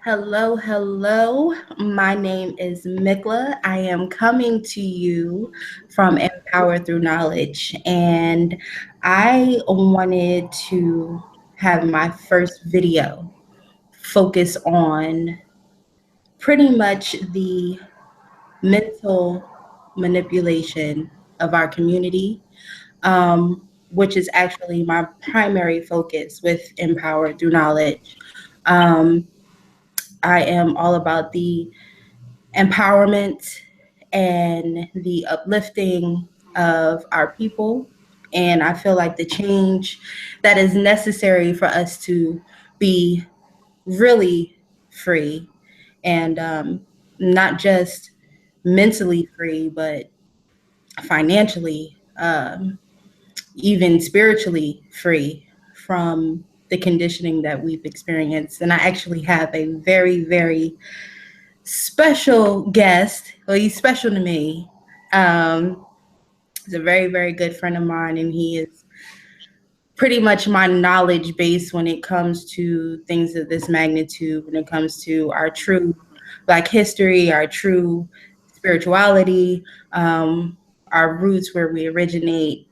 Hello, hello. My name is Mikla. I am coming to you from Empower Through Knowledge, and I wanted to have my first video focus on pretty much the mental manipulation of our community, which is actually my primary focus with Empower Through Knowledge. Um, I am all about the empowerment and the uplifting of our people. And I feel like the change that is necessary for us to be really free and not just mentally free, but financially, even spiritually free from the conditioning that we've experienced. And I actually have a very, very special guest. Well, he's special to me. Um, he's a very, very good friend of mine, and he is pretty much my knowledge base when it comes to things of this magnitude, when it comes to our true Black history, our true spirituality, our roots, where we originate.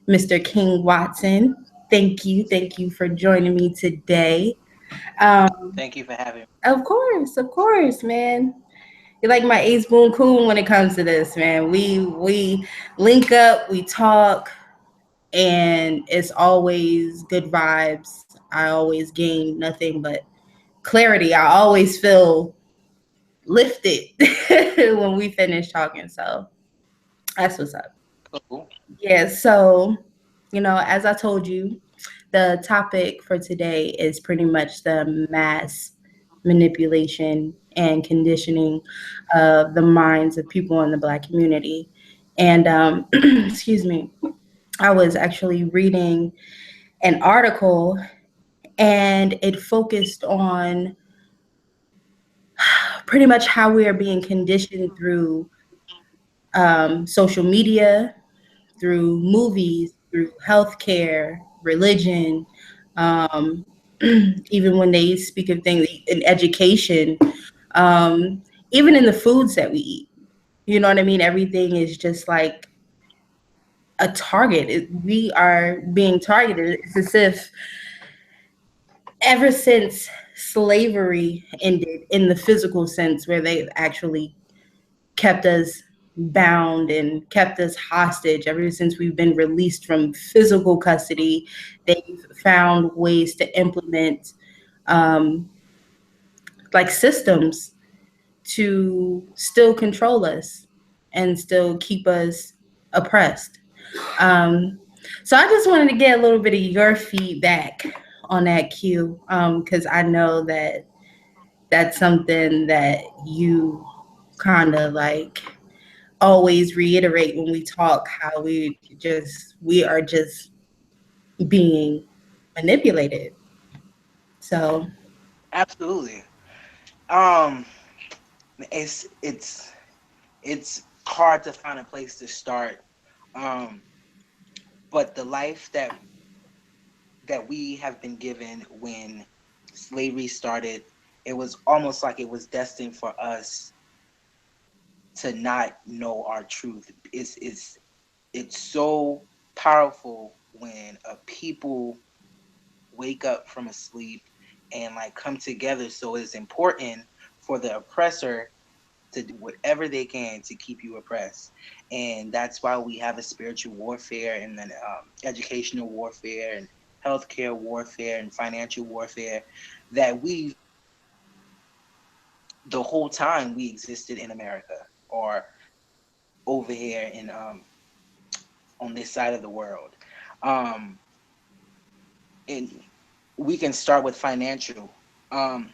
Mr. King Watson, thank you for joining me today. Um, Thank you for having me. of course, man. You're like my ace boon coon when it comes to this, man. We link up, we talk, and it's always good vibes. I always gain nothing but clarity. I always feel lifted when we finish talking. So that's what's up. Cool. Yeah, so as I told you, the topic for today is pretty much the mass manipulation and conditioning of the minds of people in the Black community. And excuse me, I was actually reading an article, and it focused on pretty much how we are being conditioned through social media, through movies, through healthcare, religion, um, even when they speak of things in education, um, even in the foods that we eat. You know what I mean? Everything is just like a target. We are being targeted. It's as if ever since slavery ended in the physical sense, where they've actually kept us bound and kept us hostage ever since we've been released from physical custody. They've found ways to implement um, like systems to still control us and still keep us oppressed. Um, so I just wanted to get a little bit of your feedback on that, Q, because I know that that's something that you kind of like always reiterate when we talk, how we are just being manipulated. So Absolutely. Um, it's hard to find a place to start. Um, but the life that we have been given when slavery started, it was almost like it was destined for us to not know our truth. It's so powerful when a people wake up from a sleep and like come together. So it's important for the oppressor to do whatever they can to keep you oppressed. And that's why we have a spiritual warfare and then educational warfare and healthcare warfare and financial warfare that we the whole time we existed in America or over here in on this side of the world. Um, and we can start with financial. Um,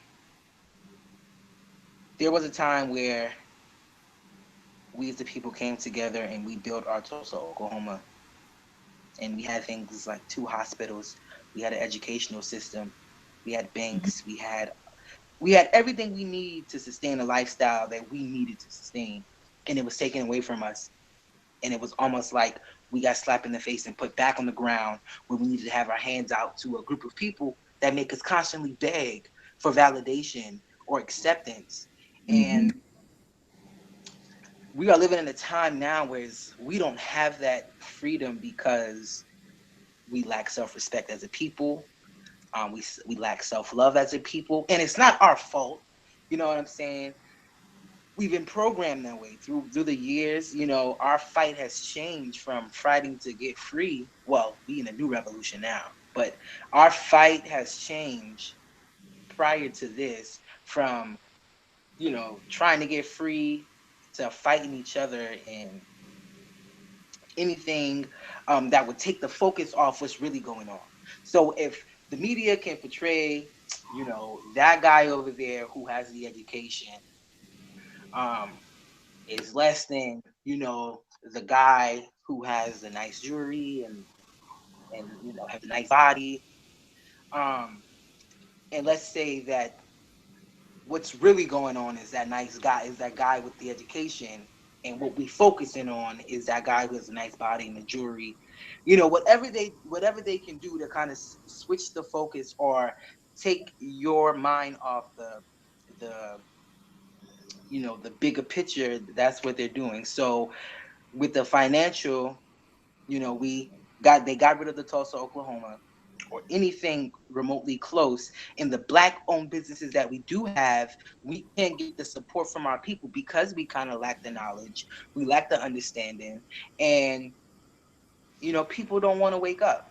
there was a time where we as the people came together and we built our Tulsa, Oklahoma, and we had things like 2 hospitals. We had an educational system. We had banks. We had everything we need to sustain a lifestyle that we needed to sustain, and it was taken away from us. And it was almost like we got slapped in the face and put back on the ground where we needed to have our hands out to a group of people that make us constantly beg. for validation or acceptance. Mm-hmm. And we are living in a time now where we don't have that freedom because we lack self-respect as a people. We lack self-love as a people, and it's not our fault. You know what I'm saying? We've been programmed that way through the years. You know, our fight has changed from fighting to get free. Well, we in a new revolution now, but our fight has changed prior to this from, trying to get free to fighting each other and anything that would take the focus off what's really going on. So if the media can portray, that guy over there who has the education um, is less than, the guy who has the nice jewelry and has a nice body. Um, and let's say that what's really going on is that guy with the education, and what we focusing on is that guy who has a nice body and the jewelry. Whatever they can do to kind of switch the focus or take your mind off the the bigger picture. That's what they're doing. So with the financial, we they got rid of the Tulsa, Oklahoma, or anything remotely close. In the black owned businesses that we do have, we can't get the support from our people because we kind of lack the knowledge, we lack the understanding, and people don't want to wake up.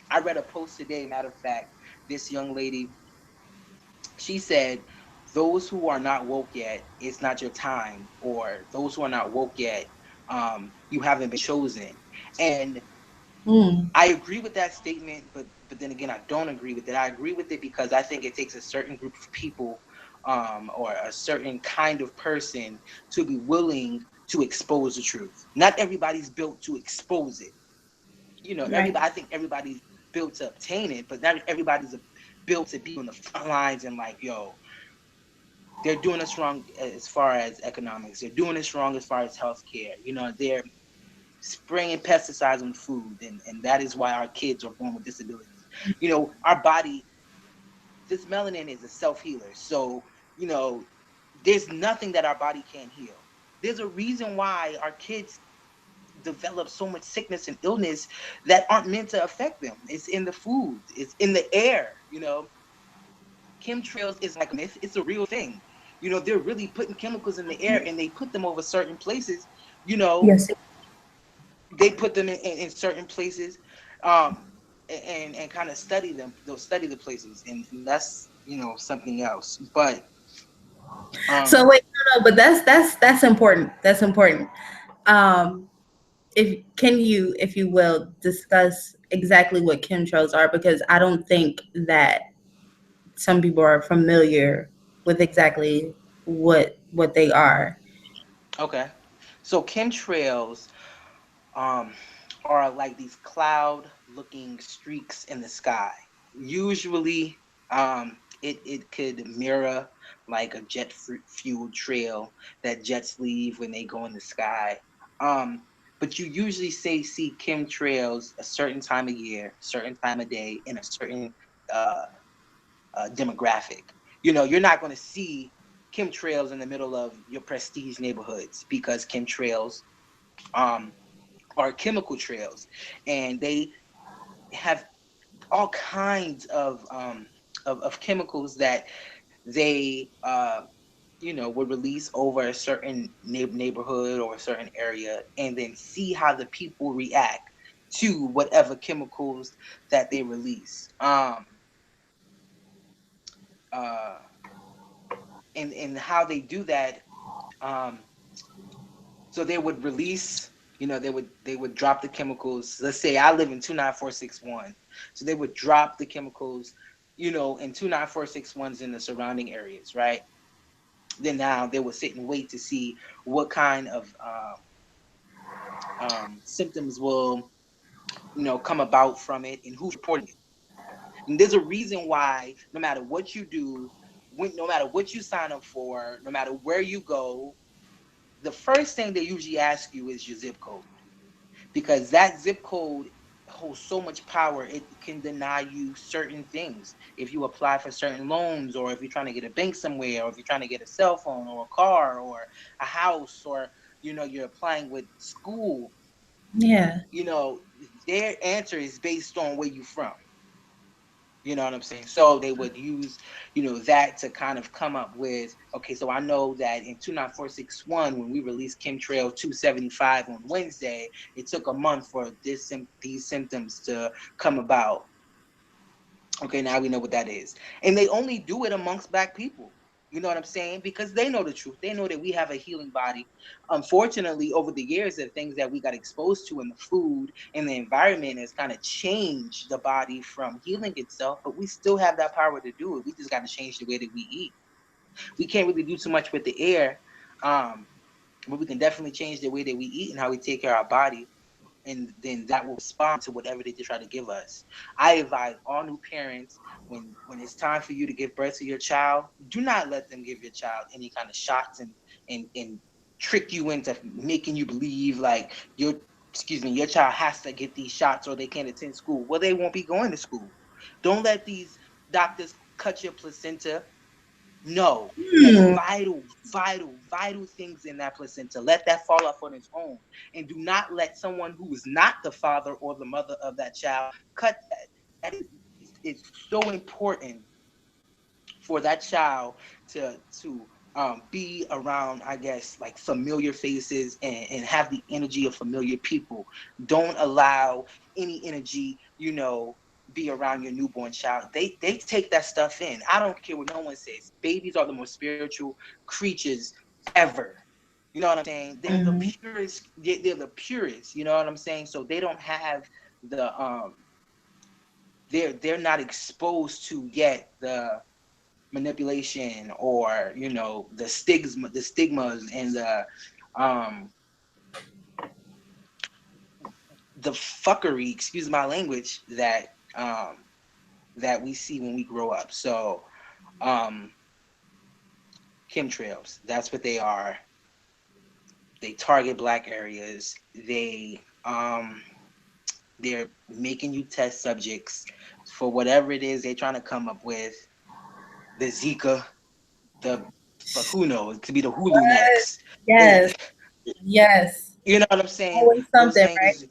I read a post today, matter of fact, this young lady, she said, those who are not woke yet, it's not your time, or those who are not woke yet, you haven't been chosen. And Mm. I agree with that statement, but then again, I don't agree with it. I agree with it because I think it takes a certain group of people, or a certain kind of person to be willing to expose the truth. Not everybody's built to expose it. Right. I think everybody's built to obtain it, but not everybody's built to be on the front lines and like, yo, they're doing us wrong as far as economics. They're doing us wrong as far as healthcare. They're spraying pesticides on food, and that is why our kids are born with disabilities. Our body, this melanin is a self-healer. So, you know, there's nothing that our body can't heal. There's a reason why our kids develop so much sickness and illness that aren't meant to affect them. It's in the food, it's in the air. Chemtrails is like a myth, it's a real thing. They're really putting chemicals in the air, and they put them over certain places. you know Yes. they put them in certain places, um and kind of study them. They'll study the places, and that's something else. But So um wait, no, but that's important. That's important. Um, if you will, discuss exactly what chemtrails are, because I don't think that some people are familiar with exactly what they are. okay, so chemtrails um are like these cloud looking streaks in the sky. Usually, it could mirror like a fuel trail that jets leave when they go in the sky. um but you usually see chemtrails a certain time of year, certain time of day, in a certain uh, demographic. You're not going to see chemtrails in the middle of your prestige neighborhoods, because chemtrails um are chemical trails, and they have all kinds of chemicals that they would release over a certain neighborhood or a certain area, and then see how the people react to whatever chemicals that they release. Uh, and how they do that. Um, so they would release, they would drop the chemicals. Let's say I live in 29461, so they would drop the chemicals, in 29461s in the surrounding areas, right? Then now they would sit and wait to see what kind of symptoms will come about from it, and who's reporting it. And there's a reason why no matter what you do, no matter what you sign up for, no matter where you go, the first thing they usually ask you is your zip code, because that zip code holds so much power. It can deny you certain things if you apply for certain loans, or if you're trying to get a bank somewhere, or if you're trying to get a cell phone or a car or a house, or you're applying with school. Yeah. you know their answer is based on where you from. You know what I'm saying? So they would use, that to kind of come up with, okay, so I know that in 29461, when we released Chemtrail 275 on Wednesday, it took a month for these symptoms to come about. Okay, now we know what that is. And they only do it amongst black people. You know what I'm saying? Because they know the truth. They know that we have a healing body. Unfortunately, over the years, the things that we got exposed to in the food and the environment has kind of changed the body from healing itself, but we still have that power to do it. We just got to change the way that we eat. We can't really do too much with the air, um, but we can definitely change the way that we eat and how we take care of our body, and then that will respond to whatever they try to give us. I advise all new parents, when it's time for you to give birth to your child, do not let them give your child any kind of shots and trick you into making you believe like your child has to get these shots or they can't attend school. Well, they won't be going to school. Don't let these doctors cut your placenta. No, there's Hmm. vital things in that placenta. Let that fall off on its own. And do not let someone who is not the father or the mother of that child cut that. That is it's so important for that child to be around, I guess, like familiar faces and have the energy of familiar people. Don't allow any energy, be around your newborn child. They take that stuff in. I don't care what no one says. Babies are the most spiritual creatures ever. You know what I'm saying? They're the Hmm. purest. They're the purest. You know what I'm saying? So they don't have the they're not exposed to yet the manipulation, or the stigmas and um the fuckery, excuse my language, um that we see when we grow up. So um chemtrails, that's what they are. They target black areas. They're making you test subjects for whatever it is they're trying to come up with. The Zika, the fuck, who knows, it could be the Hulu next. Yes. They Yes. You know what I'm saying? Always Those something, right? things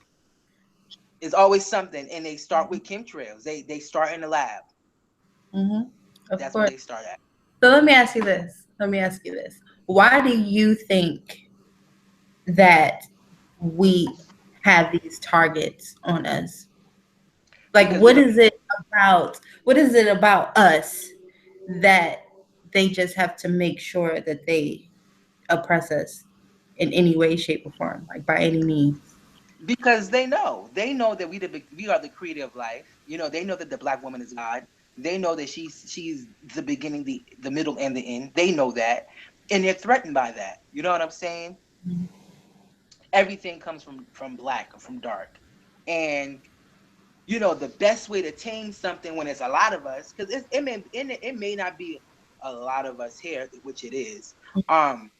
is always something, and they start with chemtrails. They start in the lab. Hmm. Of That's what course. they start at. So let me ask you this. Let me ask you this. Why do you think that we have these targets on us? Like, Because we're what the is it about? What is it about us that they just have to make sure that they oppress us in any way, shape, or form, like by any means? because they know that we are the creator of life. They know that the black woman is God. They know that she's the beginning, the middle, and the end. They know that, and they're threatened by that. You know what I'm saying? Everything comes from black or from dark, and the best way to tame something when it's a lot of us, because it may not be a lot of us here, which it is. um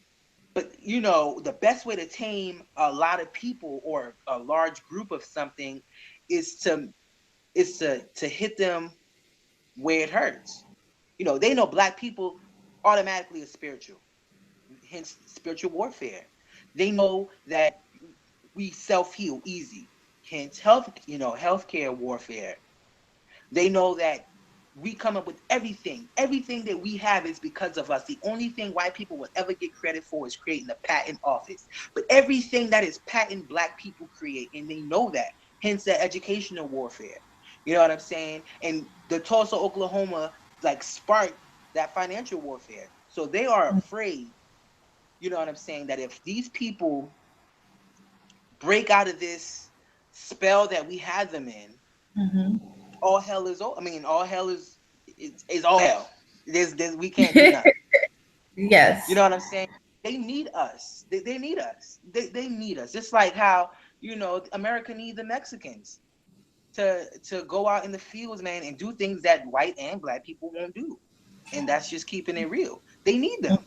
but the best way to tame a lot of people or a large group of something is to hit them where it hurts. They know black people automatically are spiritual, hence spiritual warfare. They know that we self-heal easy, hence healthcare warfare. They know that we come up with everything. Everything that we have is because of us. The only thing white people will ever get credit for is creating a patent office. But everything that is patent, black people create, and they know that. Hence the educational warfare. You know what I'm saying? And the Tulsa, Oklahoma, like sparked that financial warfare. So they are afraid, you know what I'm saying, that if these people break out of this spell that we had them in, Mm-hmm. all hell is I mean, all hell is all hell. We can't do nothing. You Yes. know what I'm saying? They need us. They need us. They need us. Just like how America needs the Mexicans to go out in the fields, man, and do things that white and black people won't do. And that's just keeping it real. They need them.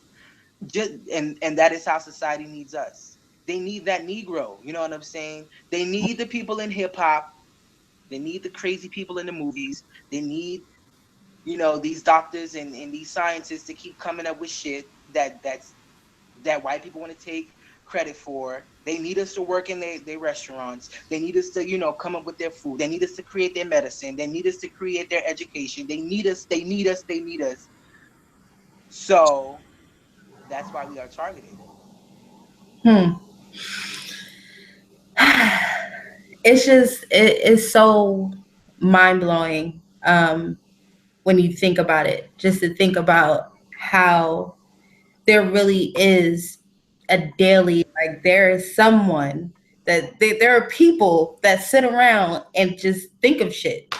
And that is how society needs us. They need that Negro. You know what I'm saying? They need the people in hip hop They need the crazy people in the movies. They need, these doctors and these scientists to keep coming up with shit that white people want to take credit for. They need us to work in their restaurants. They need us to, come up with their food. They need us to create their medicine. They need us to create their education. They need us, they need us, they need us. So that's why we are targeted. Hmm. It's just it's so mind blowing when you think about it. Just to think about how there really is a daily, like there is someone there are people that sit around and just think of shit.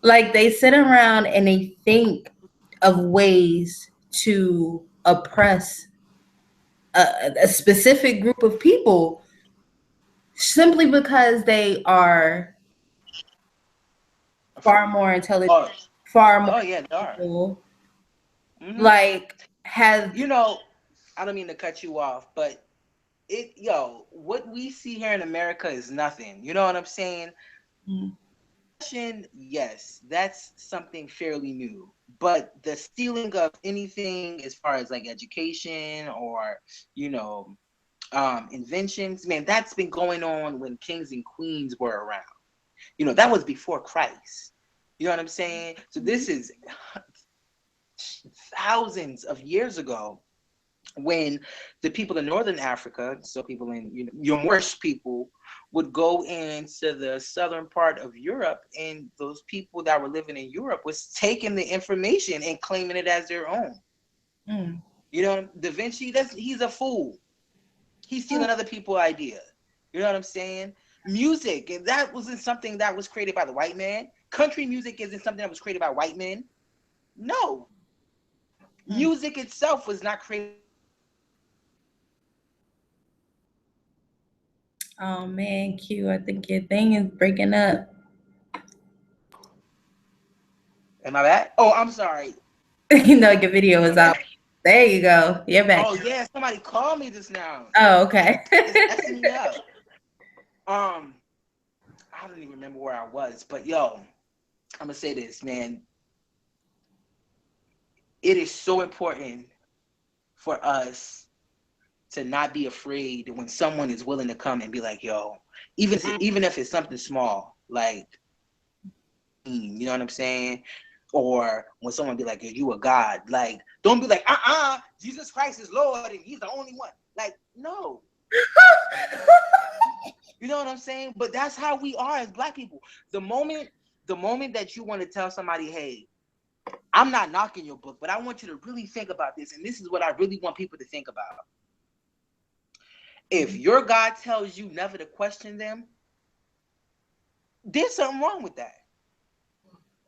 Like they sit around and they think of ways to oppress a specific group of people simply because they are far more intelligent, Oh, far more oh yeah, they are. capable, Hmm. like has. You know, I don't mean to cut you off, but what we see here in America is nothing. You know what I'm saying? Mm, Yes, that's something fairly new. But the stealing of anything as far as like education or, you know, inventions, man, that's been going on when kings and queens were around. That was before Christ. You know what I'm saying? So this is thousands of years ago when the people in northern Africa, so people in your Moorish people, would go into the southern part of Europe, and those people that were living in Europe was taking the information and claiming it as their own. mm, Da Vinci, he's a fool. He's mm, stealing other people's idea. You know what I'm saying? Music, and that wasn't something that was created by the white man. Country music isn't something that was created by white men. No, mm. music itself was not created. Oh man, Q, I think your thing is breaking up. Am I back? Oh, I'm sorry. You know your video Am I is out. back? There you go. You're back. Oh yeah, somebody called me just now. Oh, okay. It's messing me up. Um, I don't even remember where I was, but yo, I'm gonna say this, man. It is so important for us to not be afraid when someone is willing to come and be like, yo, even if it's something small, like, you know what I'm saying? Or when someone be like, you a God, like, don't be like, Jesus Christ is Lord and he's the only one. Like, no. You know what I'm saying? But that's how we are as black people. The moment that you want to tell somebody, hey, I'm not knocking your book, but I want you to really think about this. And this is what I really want people to think about. If your God tells you never to question them, there's something wrong with that.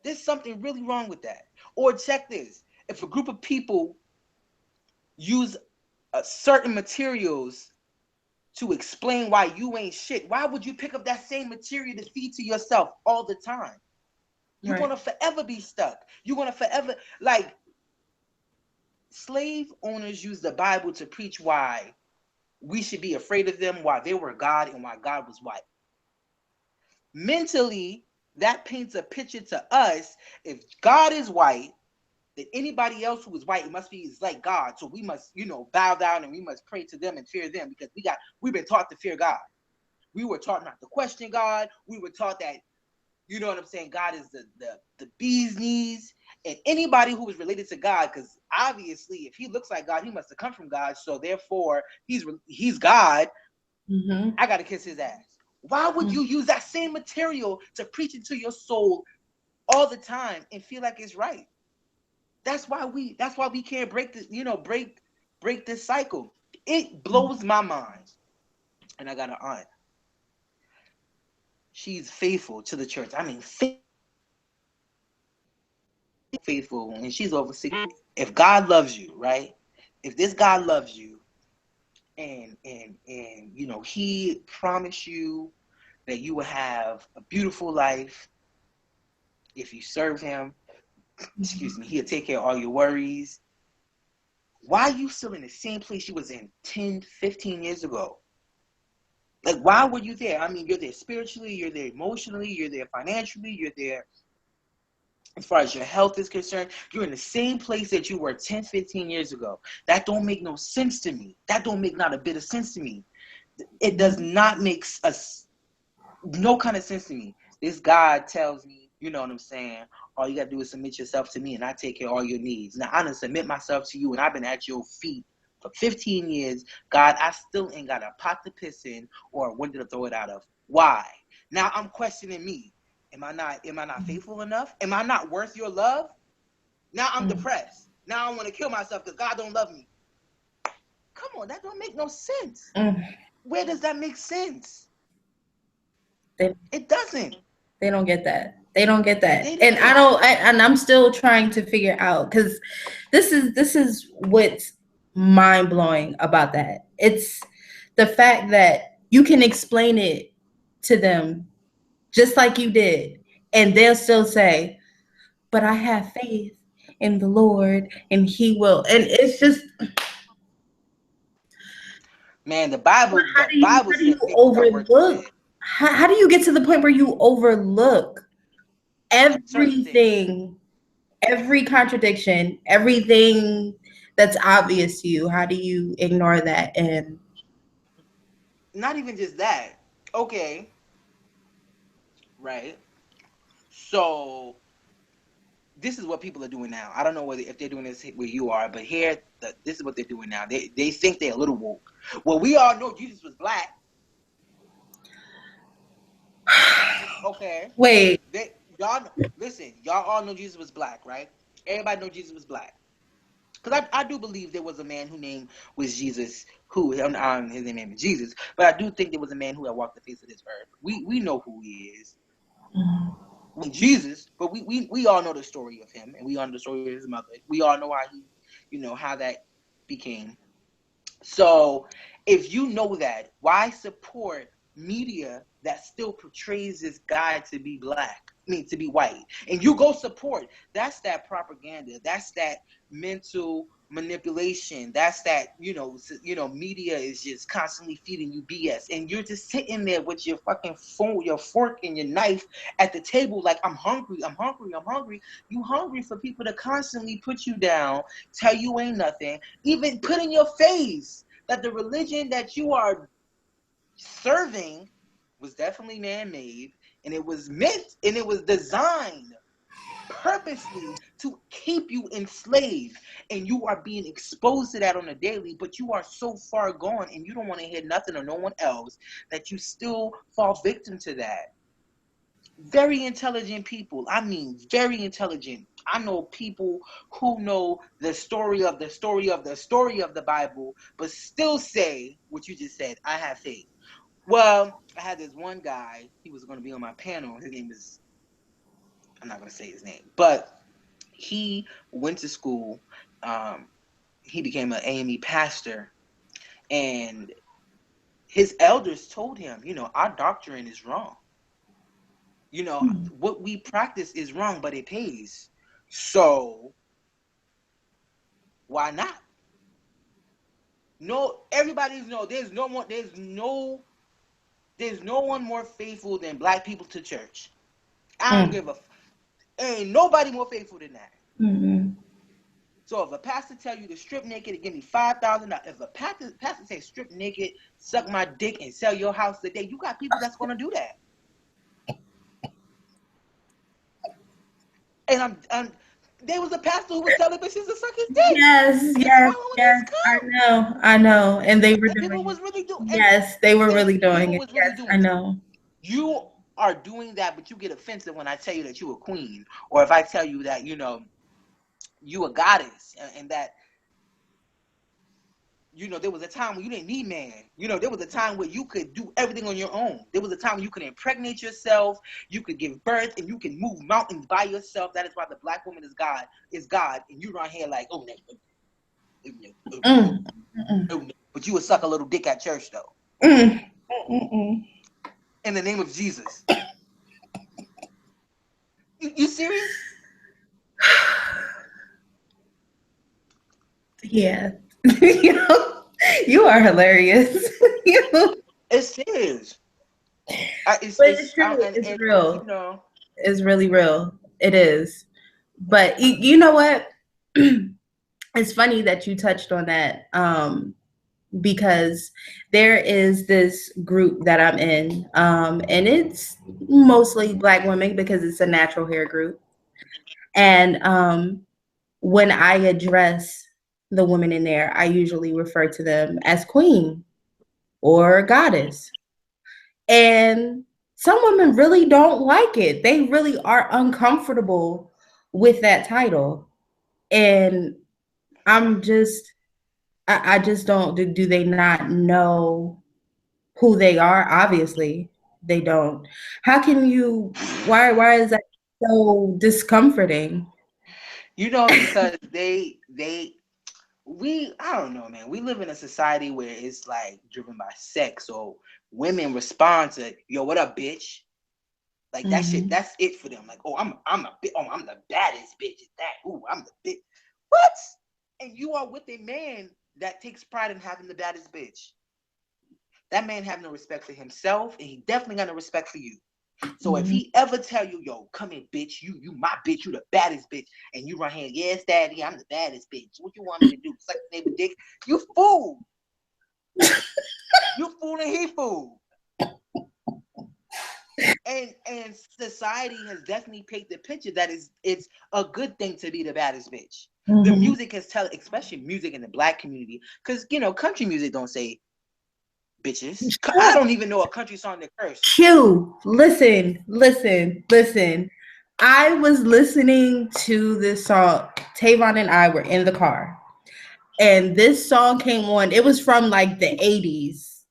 There's something really wrong with that. Or check this. If a group of people use certain materials to explain why you ain't shit, why would you pick up that same material to feed to yourself all the time? You're Right. gonna forever be stuck. You're gonna forever, like, slave owners use the Bible to preach why we should be afraid of them, why they were God and why God was white. Mentally, that paints a picture to us. If God is white, then anybody else who is white must be is like God. So we must, bow down and we must pray to them and fear them because we've been taught to fear God. We were taught not to question God. We were taught that, you know what I'm saying, God is the bee's knees. And anybody who is related to God, because obviously if he looks like God, he must have come from God. So therefore, he's God. Mm-hmm. I gotta kiss his ass. Why would you use that same material to preach into your soul all the time and feel like it's right? That's why we can't break this, break this cycle. It blows my mind. And I got an aunt. She's faithful to the church. I mean, faithful, and she's over 60. If God loves you, right? If this God loves you, and he promised you that you will have a beautiful life if you serve him, excuse me, he'll take care of all your worries. Why are you still in the same place you was in 10, 15 years ago? Like, why were you there? I mean, you're there spiritually, you're there emotionally, you're there financially, you're there as far as your health is concerned. You're in the same place that you were 10, 15 years ago. That don't make no sense to me. That don't make not a bit of sense to me. It does not make us no kind of sense to me. This God tells me, you know what I'm saying? All you gotta do is submit yourself to me, and I take care of all your needs. Now I done submit myself to you, and I've been at your feet for 15 years. God, I still ain't got a pot to piss in or a window to throw it out of. Why? Now I'm questioning me. Am I not faithful enough? Am I not worth your love? Now I'm depressed. Now I want to kill myself because God don't love me. Come on, that don't make no sense. Where does that make sense? It doesn't. They don't get that. They don't get that. They And don't. I'm still trying to figure out, because this is what's mind blowing about that. It's the fact that you can explain it to them just like you did, and they'll still say, "But I have faith in the Lord, and He will." And it's just, Man, the Bible how do you said faith without works is dead. overlook? How do you get to the point where you overlook Certain things. everything, every contradiction, everything that's obvious to you? How do you ignore that? And Not even just that. Okay, right. So this is what people are doing now. I don't know whether if they're doing this where you are, but here, this is what they're doing now. They think they're a little woke. Well, we all know Jesus was black. Okay. wait, Y'all listen. Y'all all know Jesus was black, right? Everybody know Jesus was black. Because I do believe there was a man who name was Jesus, who his name is Jesus. But I do think there was a man who had walked the face of this earth. We know who he is. We Jesus, but we all know the story of him, and we all know the story of his mother. We all know how he, how that became. So if you know that, why support media that still portrays this guy to be black? I mean, to be white, and you go support. That's that propaganda. That's that mental manipulation. That's that media is just constantly feeding you BS, and you're just sitting there with your fucking phone, your fork, and your knife at the table, like I'm hungry, I'm hungry, I'm hungry. You hungry for people to constantly put you down, tell you ain't nothing, even put in your face that the religion that you are serving was definitely man-made, and it was meant and it was designed purposely to keep you enslaved, and you are being exposed to that on a daily, but you are so far gone and you don't want to hear nothing or no one else that you still fall victim to that. Very intelligent people. I mean, very intelligent. I know people who know the story of the story of the story of the Bible, but still say what you just said. I have faith. Well, I had this one guy. He was going to be on my panel. His name is, I'm not going to say his name, but he went to school. Um, he became an AME pastor, and his elders told him, our doctrine is wrong. What we practice is wrong, but it pays. So why not? No, everybody's no. There's no one more faithful than black people to church. I don't give a. Ain't nobody more faithful than that. So if a pastor tell you to strip naked and give me $5,000, if a pastor say strip naked, suck my dick, and sell your house today, you got people that's gonna do that. And there was a pastor who was telling bitches to suck his dick yes, and yes, swallow when yes, it's cum. I know, and they were And people doing it. was really doing. Yes, they were And really doing people it. was really Yes, I doing it. know. You are doing that, but you get offensive when I tell you that you a queen, or if I tell you that you a goddess, and that there was a time when you didn't need man. There was a time where you could do everything on your own. There was a time when you could impregnate yourself, you could give birth, and you can move mountains by yourself. That is why the black woman is God, and you around here like, oh no. But you would suck a little dick at church though. In the name of Jesus. You serious? Yeah. You are hilarious. It is. But it's true. It's And you real. know, It's really real. It is. But you know what? It's funny that you touched on that, because there is this group that I'm in, and it's mostly Black women because it's a natural hair group. And when I address the women in there, I usually refer to them as queen or goddess. And some women really don't like it. They really are uncomfortable with that title. And I'm just, I just don't, do they not know who they are? Obviously, they don't. How can you, why is that so discomforting? because I don't know, man. We live in a society where it's like driven by sex. So women respond to, yo, what up, bitch? Like that shit, Mm-hmm. that's it for them. Like, oh, I'm the baddest bitch at that. Ooh, I'm the bitch. What? And you are with a man that takes pride in having the baddest bitch. That man have no respect for himself, and he definitely got no respect for you. So if Mm-hmm. he ever tell you, yo, come here, bitch, you my bitch, you the baddest bitch, and you run here, yes, daddy, I'm the baddest bitch. What you want me to do? Suck the neighbor dick? You fool. You fool and he fool. And society has definitely painted the picture that it's a good thing to be the baddest bitch. The Mm-hmm. music has tell, especially music in the Black community, because country music don't say bitches. I don't even know a country song that curse. Q, listen, listen, listen. I was listening to this song. Tavon and I were in the car, and this song came on. It was from like the 80s,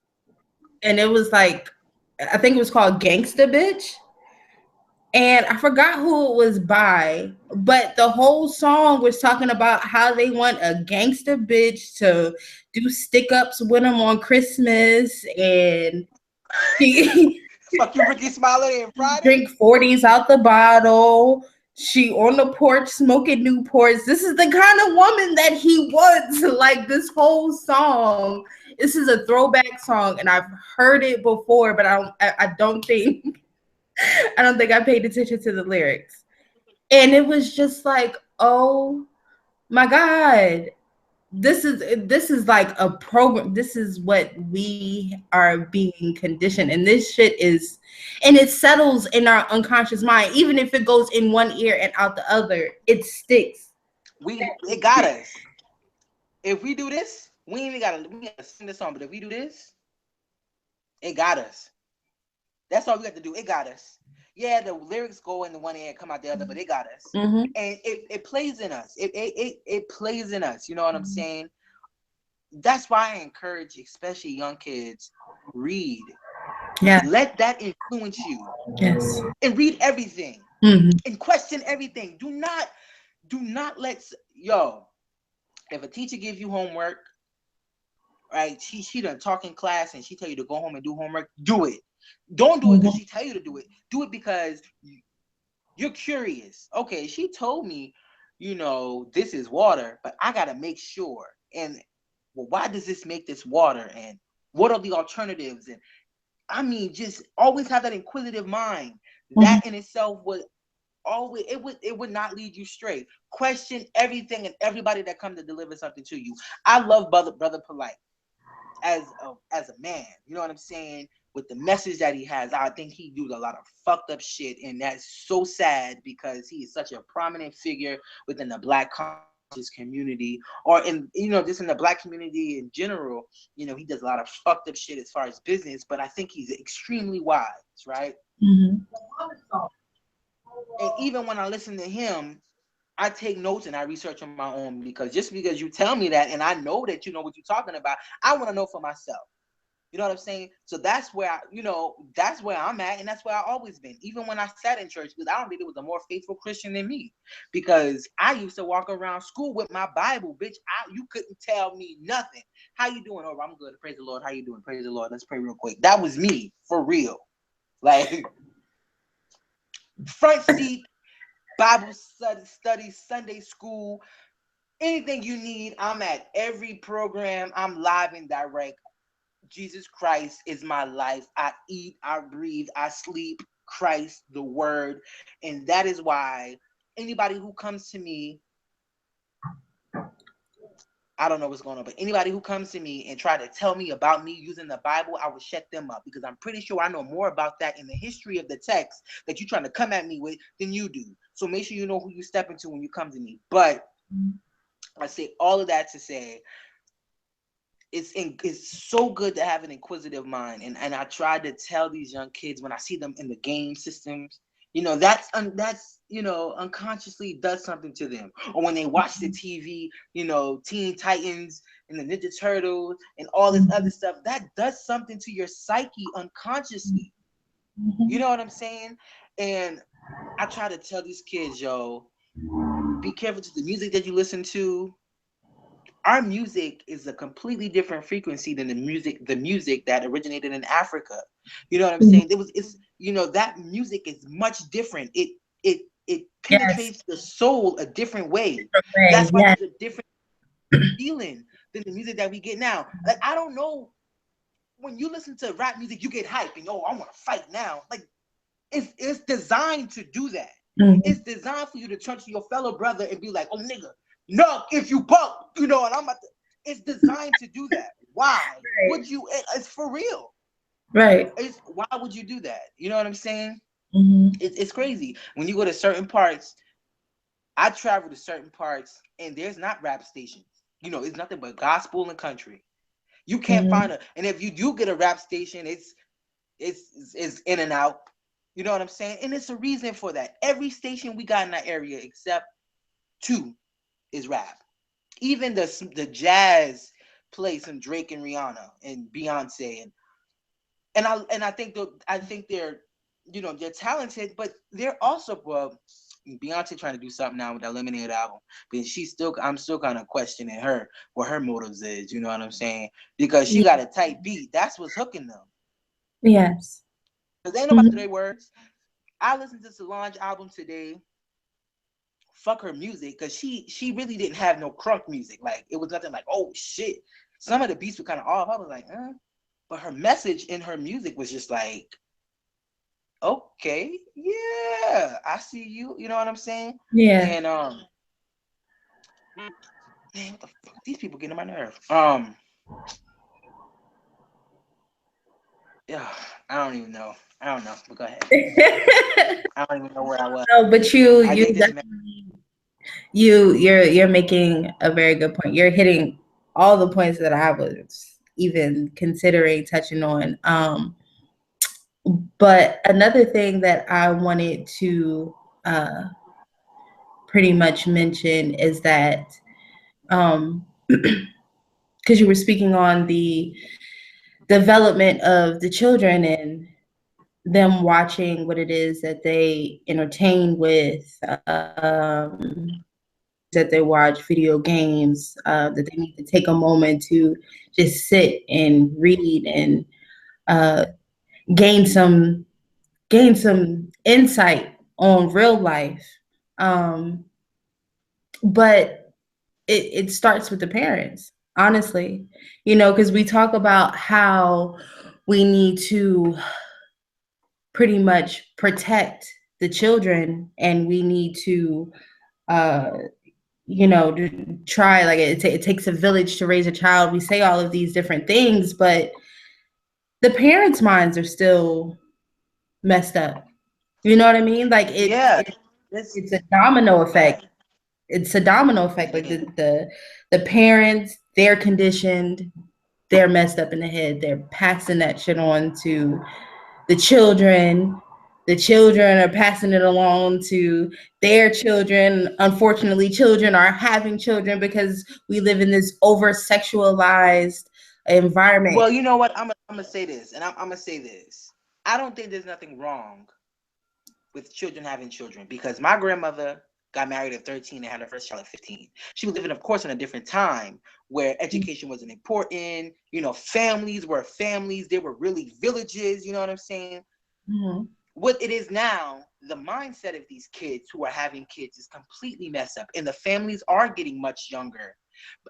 and it was like, I think it was called Gangsta Bitch. And I forgot who it was by, but the whole song was talking about how they want a gangster bitch to do stick ups with them on Christmas, and she Fuck you, Ricky Smiley and Friday. drink 40s out the bottle. She on the porch smoking Newports. This is the kind of woman that he wants. Like this whole song. This is a throwback song, and I've heard it before, but I don't think I don't think I paid attention to the lyrics. And it was just like, oh my God, this is like a program. This is what we are being conditioned, and this shit is, and it settles in our unconscious mind. Even if it goes in one ear and out the other, it sticks. It got us. If we do this, we gotta sing this song. But if we do this, it got us. That's all we got to do. It got us. Yeah, the lyrics go in the one ear and come out the other, but it got us. Mm-hmm. And it plays in us. It plays in us. You know what I'm saying? That's why I encourage, especially young kids, read. Yeah. Let that influence you. Yes. And read everything. Mm-hmm. And question everything. Do not let yo, if a teacher gives you homework, right? She done talk in class and she tell you to go home and do homework. Do it. Don't do it because Mm-hmm. she tell you to do it. Do it because you're curious. Okay, she told me, this is water, but I gotta make sure. And well, why does this make this water? And what are the alternatives? And I mean, just always have that inquisitive mind. Mm-hmm. That in itself would always it would not lead you straight. Question everything and everybody that come to deliver something to you. I love brother Polite as a man. You know what I'm saying? With the message that he has, I think he do a lot of fucked up shit, and that's so sad because he is such a prominent figure within the Black conscious community, or just in the Black community in general. He does a lot of fucked up shit as far as business, but I think he's extremely wise, right? Mm-hmm. And even when I listen to him, I take notes and I research on my own, because just because you tell me that and I know that you know what you're talking about, I want to know for myself. You know what I'm saying? So that's where I'm at, and that's where I've always been. Even when I sat in church, because I don't think there was a more faithful Christian than me. Because I used to walk around school with my Bible, bitch. You couldn't tell me nothing. How you doing? Oh, I'm good. Praise the Lord. How you doing? Praise the Lord. Let's pray real quick. That was me for real. Like front seat Bible study, Sunday school, anything you need. I'm at every program. I'm live and direct. Jesus Christ is my life. I eat, I breathe, I sleep. Christ, the Word. And that is why anybody who comes to me, I don't know what's going on, but anybody who comes to me and try to tell me about me using the Bible, I will shut them up, because I'm pretty sure I know more about that in the history of the text that you're trying to come at me with than you do. So make sure you know who you step into when you come to me. But I say all of that to say it's so good to have an inquisitive mind, and I try to tell these young kids when I see them in the game systems, that's unconsciously does something to them, or when they watch the TV, Teen Titans and the Ninja Turtles and all this other stuff, that does something to your psyche unconsciously. You know what I'm saying? And I try to tell these kids, yo, be careful to the music that you listen to. Our music is a completely different frequency than the music that originated in Africa. You know what I'm saying? That music is much different. It Yes. penetrates the soul a different way. Way. That's why Yes. there's a different feeling than the music that we get now. Like, I don't know, when you listen to rap music, you get hype and, I want to fight now. Like, it's designed to do that. Mhm. It's designed for you to turn to your fellow brother and be like, "Oh, nigga, no, if you buck, and I'm about to." It's designed to do that. Why would you? It's for real. Right. Why would you do that? You know what I'm saying? Mm-hmm. It's crazy. When you go to certain parts, I travel to certain parts, and there's not rap stations. It's nothing but gospel and country. You can't Mm-hmm. find and if you do get a rap station, it's in and out. You know what I'm saying? And it's a reason for that. Every station we got in that area except two is rap. Even the jazz play some Drake and Rihanna and Beyonce, and I think they're they're talented, but they're also, well, Beyonce trying to do something now with that Lemonade album, but I'm still kind of questioning her, what her motives is. You know what I'm saying? Because she Yeah. got a tight beat. That's what's hooking them. Yes. Cause ain't nobody Mm-hmm. their words. I listened to Solange album today. Fuck her music, because she really didn't have no crunk music. Like, it was nothing like, oh shit. Some of the beats were kind of off. I was like, but her message in her music was just like, okay, yeah, I see you. You know what I'm saying? Yeah. And man, what the fuck? These people getting on my nerve. Yeah, I don't even know. I don't know. But go ahead. I don't even know where I was. No, but you I you think this man. definitely you're making a very good point. You're hitting all the points that I was even considering touching on. But another thing that I wanted to uh, pretty much mention is that because you were speaking on the development of the children and them watching what it is that they entertain with, that they watch video games, that they need to take a moment to just sit and read and uh, gain some gain some insight on real life. Um, but it starts with the parents, honestly, because we talk about how we need to pretty much protect the children, and we need to uh, try, like it takes a village to raise a child. We say all of these different things, but the parents' minds are still messed up. You know what I mean? Like Yeah, this. it's a domino Go ahead. effect. It's a domino effect. It Like is. the parents, they're conditioned, they're messed up in the head. They're passing that shit on to the children. The children are passing it along to their children. Unfortunately, children are having children because we live in this over sexualized environment. Well, you know what? I'm gonna say this, and I'm gonna say this. I don't think there's nothing wrong with children having children, because my grandmother got married at 13 and had her first child at 15. She was living, of course, in a different time where education wasn't important. Families were families. They were really villages. You know what I'm saying? Mhm. What it is now, the mindset of these kids who are having kids is completely messed up, and the families are getting much younger,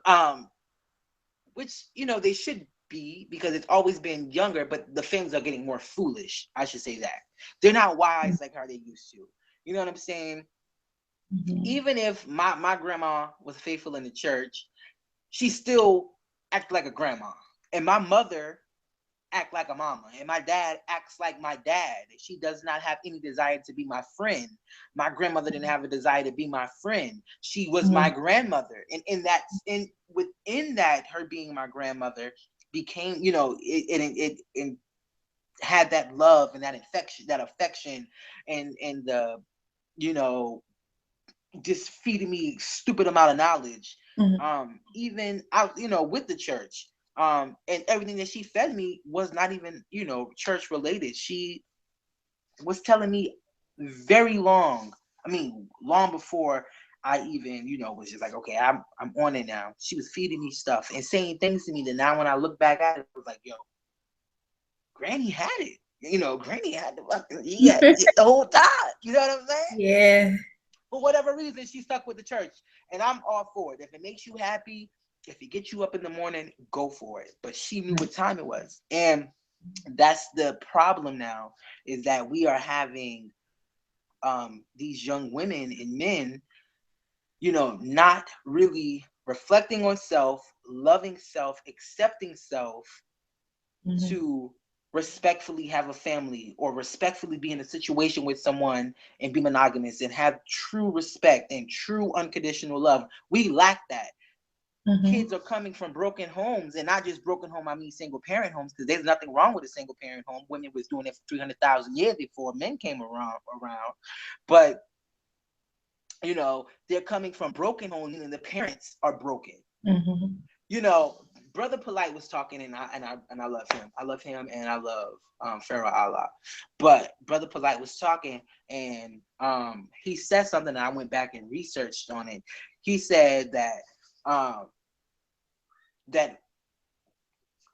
um, which they should be, because it's always been younger, but the families are getting more foolish. I should say that. They're not wise like how they used to. You know what I'm saying? Mm-hmm. Even if my grandma was faithful in the church, she still acted like a grandma. And my mother act like a mama, and my dad acts like my dad. She does not have any desire to be my friend. My grandmother didn't have a desire to be my friend. She was my grandmother, and within that, her being my grandmother became, it had that love and that affection, and the, you know just feeding me stupid amount of knowledge, Mm-hmm. even out, with the church, and everything that she fed me was not even, church related. She was telling me very long, I mean, long before I even, was just like, okay, I'm on it now. She was feeding me stuff and saying things to me that now when I look back at it, I was like, yo, Granny had it. Granny had the fucking, yeah, the whole time. You know what I'm saying? Yeah. For whatever reason, she stuck with the church, and I'm all for it. If it makes you happy, if it gets you up in the morning, go for it. But she knew what time it was, and that's the problem now, is that we are having these young women and men, not really reflecting on self, loving self, accepting self, Mm-hmm. to respectfully have a family, or respectfully be in a situation with someone and be monogamous and have true respect and true unconditional love. We lack that. Mm-hmm. Kids are coming from broken homes, and not just broken home, I mean single parent homes, because there's nothing wrong with a single parent home. Women was doing it for 300,000 years before men came around. But they're coming from broken homes, and the parents are broken. Mm-hmm. you know, Brother Polite was talking, and I love him. I love him, and I love Pharaoh Allah. But Brother Polite was talking, and he said something, and I went back and researched on it. He said um, that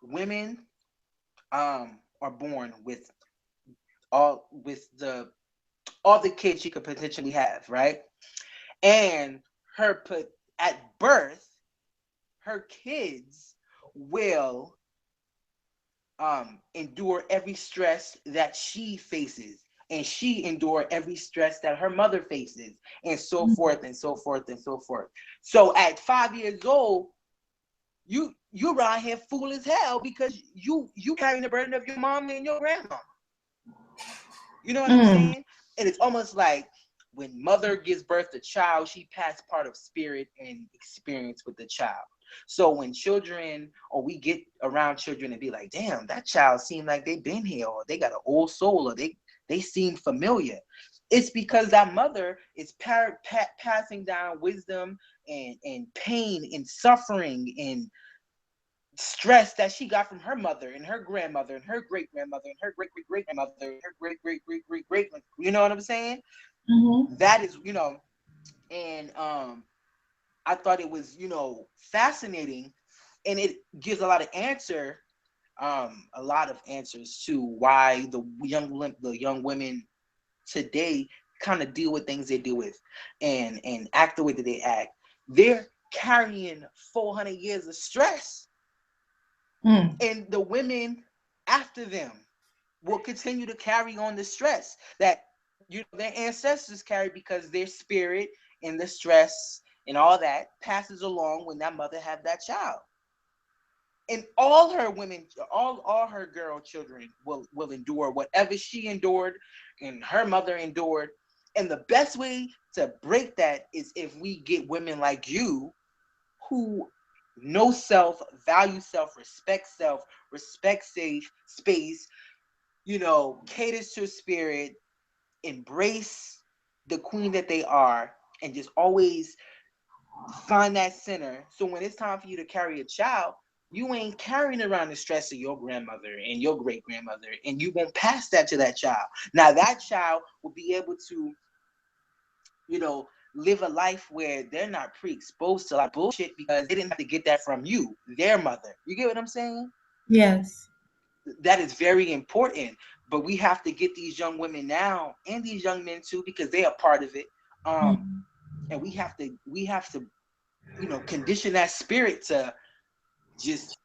women are born with all the kids she could potentially have, right? And her put at birth, her kids will endure every stress that she faces, and she endure every stress that her mother faces, and so forth and so forth and so forth. So at 5 years old, you around here fool as hell, because you carrying the burden of your mom and your grandma. You know what I'm Mm-hmm. saying? And it's almost like when mother gives birth to child, she passed part of spirit and experience with the child. So when children, or we get around children and be like, damn, that child seemed like they've been here, or they got an old soul, or they seem familiar. It's because that mother is passing down wisdom and pain and suffering and stress that she got from her mother and her grandmother and her great grandmother and her great great great grandmother and her great great great great great. You know what I'm saying? Mm-hmm. That is, and I thought it was, fascinating, and it gives a lot of answers to why the young women today kind of deal with things they deal with, and act the way that they act. They're carrying 400 years of stress, Mm. and the women after them will continue to carry on the stress that their ancestors carried, because their spirit and the stress and all that passes along when that mother had that child. And all her women, all her girl children will endure whatever she endured and her mother endured. And the best way to break that is if we get women like you, who know self, value self, respect safe space, caters to spirit, embrace the queen that they are, and just always find that center. So when it's time for you to carry a child, you ain't carrying around the stress of your grandmother and your great grandmother, and you won't pass that to that child. Now that child will be able to, live a life where they're not pre-exposed to a lot of bullshit, because they didn't have to get that from you, their mother. You get what I'm saying? Yes. That is very important. But we have to get these young women now, and these young men too, because they are part of it. Mm-hmm. And we have to condition that spirit to just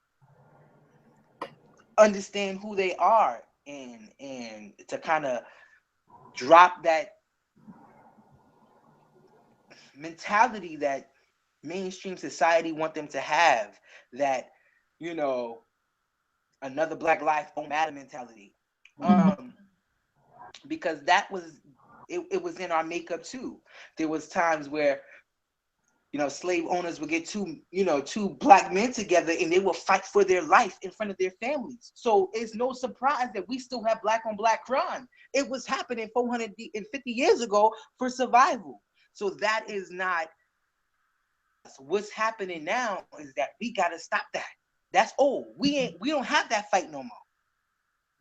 understand who they are, and to kind of drop that mentality that mainstream society want them to have, that, you know, another black life don't matter mentality. Mhm. Because that was, it was in our makeup too. There was times where, you know, slave owners would get two, you know, two black men together and they will fight for their life in front of their families. So it's no surprise that we still have black on black crime. It was happening 450 years ago for survival. So that is not what's happening now. Is that we got to stop that. That's old. We don't have that fight no more.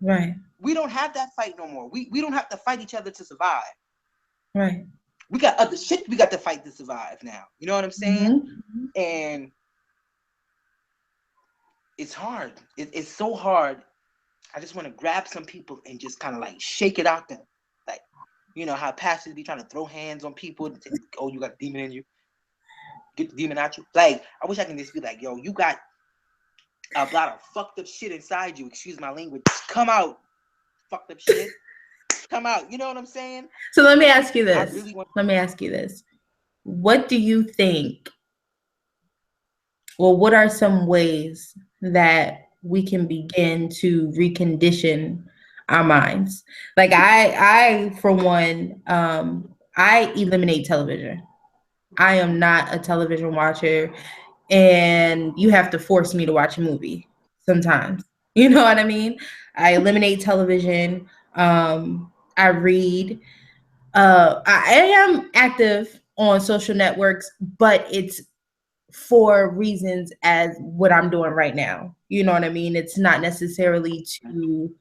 Right. We don't have that fight no more. We don't have to fight each other to survive. Right. We got other shit we got to fight to survive now. You know what I'm saying? Mhm. And it's hard. It's so hard. I just want to grab some people and just kind of like shake it out them. Like, you know how pastors be trying to throw hands on people. And, oh, you got a demon in you. Get the demon out you. Like, I wish I can just be like, yo, you got a lot of fucked up shit inside you. Excuse my language. Come out, fucked up shit. Come out. You know what I'm saying? So let me ask you I this. really want. Let me ask you this. What do you think, well, what are some ways that we can begin to recondition our minds? Like I for one, I eliminate television. I am not a television watcher, and you have to force me to watch a movie sometimes. You know what I mean? I eliminate television. I read. I am active on social networks, but it's for reasons as what I'm doing right now. You know what I mean? It's not necessarily to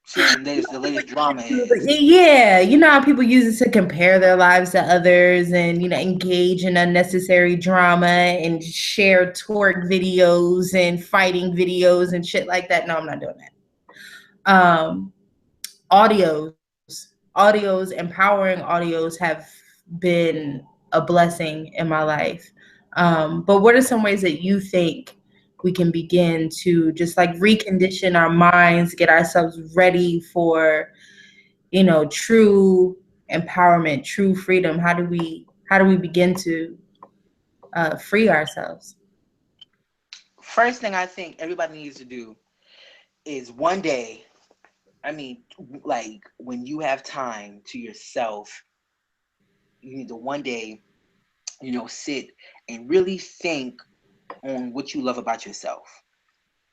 See what the latest drama is. yeah, you know how people use it to compare their lives to others and, you know, engage in unnecessary drama and share twerk videos and fighting videos and shit like that. No, I'm not doing that. Audios, empowering audios have been a blessing in my life. But what are some ways that you think we can begin to just like recondition our minds, get ourselves ready for, you know, true empowerment, true freedom? How do we begin to free ourselves? First thing I think everybody needs to do is one day, I mean, like when you have time to yourself, you need to one day, you know, sit and really think on what you love about yourself.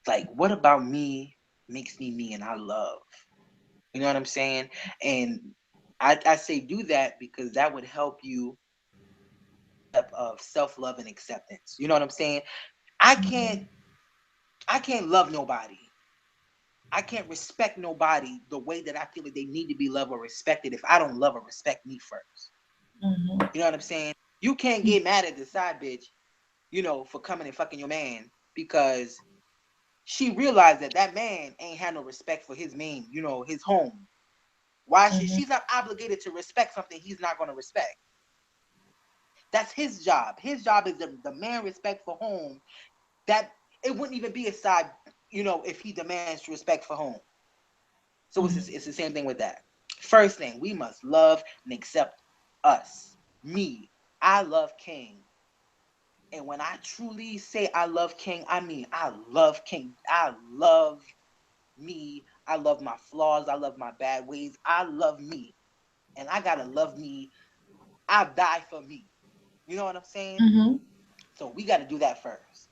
Like, what about me makes me me and I love? You know what I'm saying? And I say do that because that would help you of self love and acceptance. You know what I'm saying? I can't I can't love nobody. I can't respect nobody the way that I feel like they need to be loved or respected if I don't love or respect me first. Mm-hmm. You know what I'm saying? You can't get mad at the side bitch, you know, for coming and fucking your man because she realized that that man ain't had no respect for his main, you know, his home. Why should Mm-hmm. she's not obligated to respect something he's not going to respect? That's his job. His job is the man respect for home. That it wouldn't even be a side, you know, if he demands respect for home. So it's the same thing with that. First thing, we must love and accept us. Me, I love King. And when I truly say I love King, I mean I love King. I love me. I love my flaws. I love my bad ways. I love me. And I gotta love me. I die for me. You know what I'm saying? Mm-hmm. So we gotta do that first.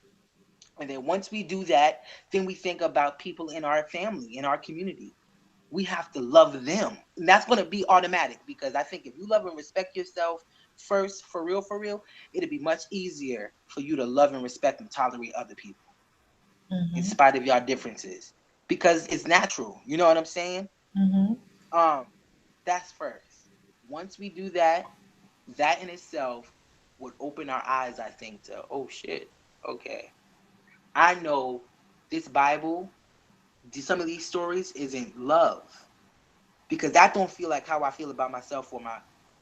And then once we do that, then we think about people in our family, in our community. We have to love them. And that's going to be automatic because I think if you love and respect yourself first, for real, it'll be much easier for you to love and respect and tolerate other people in Mm-hmm. spite of your differences because it's natural. You know what I'm saying? Mm-hmm. Um, that's first. Once we do that, that in itself would open our eyes, I think, to, oh shit, okay. I know this Bible, some of these stories isn't love because that don't feel like how I feel about myself or my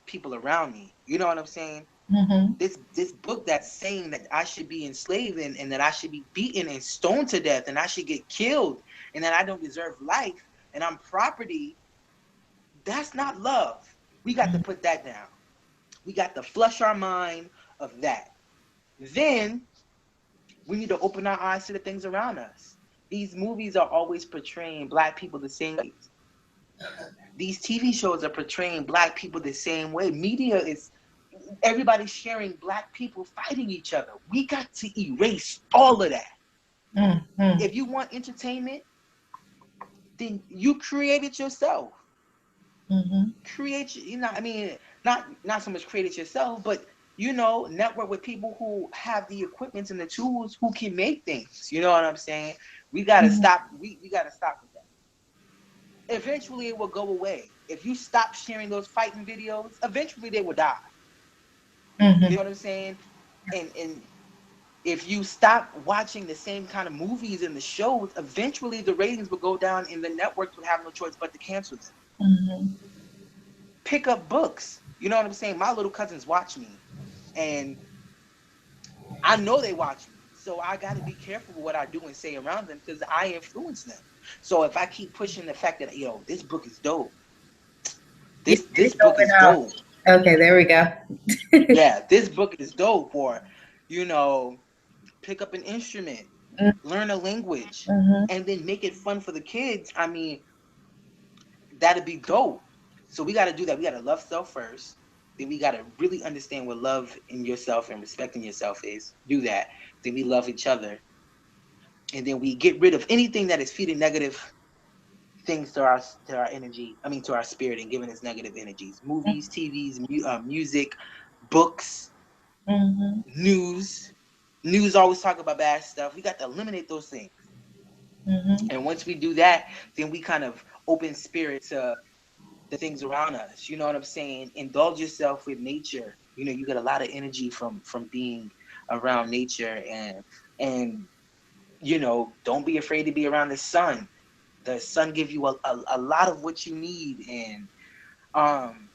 people around me. You know what I'm saying? Mhm. This book that's saying that I should be enslaved, and that I should be beaten and stoned to death, and I should get killed, and that I don't deserve life, and I'm property. That's not love. We got to Mhm. put that down. We got to flush our mind of that. Then we need to open our eyes to the things around us. These movies are always portraying black people the same way. These TV shows are portraying black people the same way. Media is, everybody's sharing black people fighting each other. We got to erase all of that. Mhm. If you want entertainment, then you create it yourself. Mhm. Create, I mean, not so much create it yourself, but network with people who have the equipment and the tools who can make things. You know what I'm saying? We gotta Mhm. stop. We gotta stop with that. Eventually, it will go away. If you stop sharing those fighting videos, eventually they will die. You Mhm. know what I'm saying? And if you stop watching the same kind of movies and the shows, eventually the ratings will go down, and the networks would have no choice but to cancel them. Mhm. Pick up books. You know what I'm saying? My little cousins watch me, and I know they watch me. So I got to be careful with what I do and say around them, because I influence them. So if I keep pushing the fact that, this book is dope, Yeah, this it's book is going dope. off. Okay, there we go. Yeah, this book is dope. Or, you know, pick up an instrument, learn a language, Mhm. and then make it fun for the kids. I mean, that'd be dope. So we got to do that. We got to love self first. Then we got to really understand what love in yourself and respecting yourself is. Do that. Then we love each other. And then we get rid of anything that is feeding negative things to our energy. I mean, to our spirit, and giving us negative energies. Movies, TVs, music, books, Mhm. news. News always talk about bad stuff. We got to eliminate those things. Mhm. And once we do that, then we kind of open spirit to the things around us. You know what I'm saying? Indulge yourself with nature. You get a lot of energy from being around nature, and don't be afraid to be around the sun. The sun gives you a lot of what you need, and um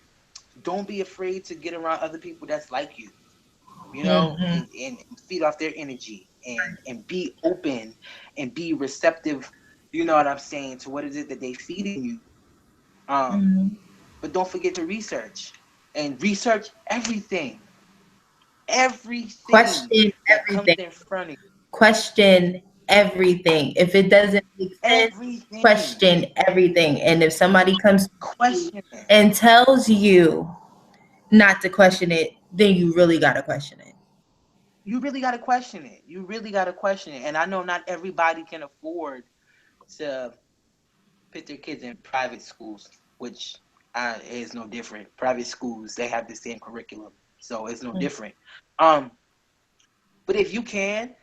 don't be afraid to get around other people that's like you, Mhm. and feed off their energy, and be open and be receptive, you know what I'm saying, to what is it that they feeding you. um Mhm. but don't forget to research, and research everything Question that comes everything. in front of you. Question everything. If it doesn't make sense, Everything. question everything. And if somebody comes to you Question it. and tells you not to question it, then you really got to question it. You really got to question it. You really got to question it. And I know not everybody can afford to put their kids in private schools, which is no different. Private schools, they have the same curriculum, so it's no different. Um, but if you can,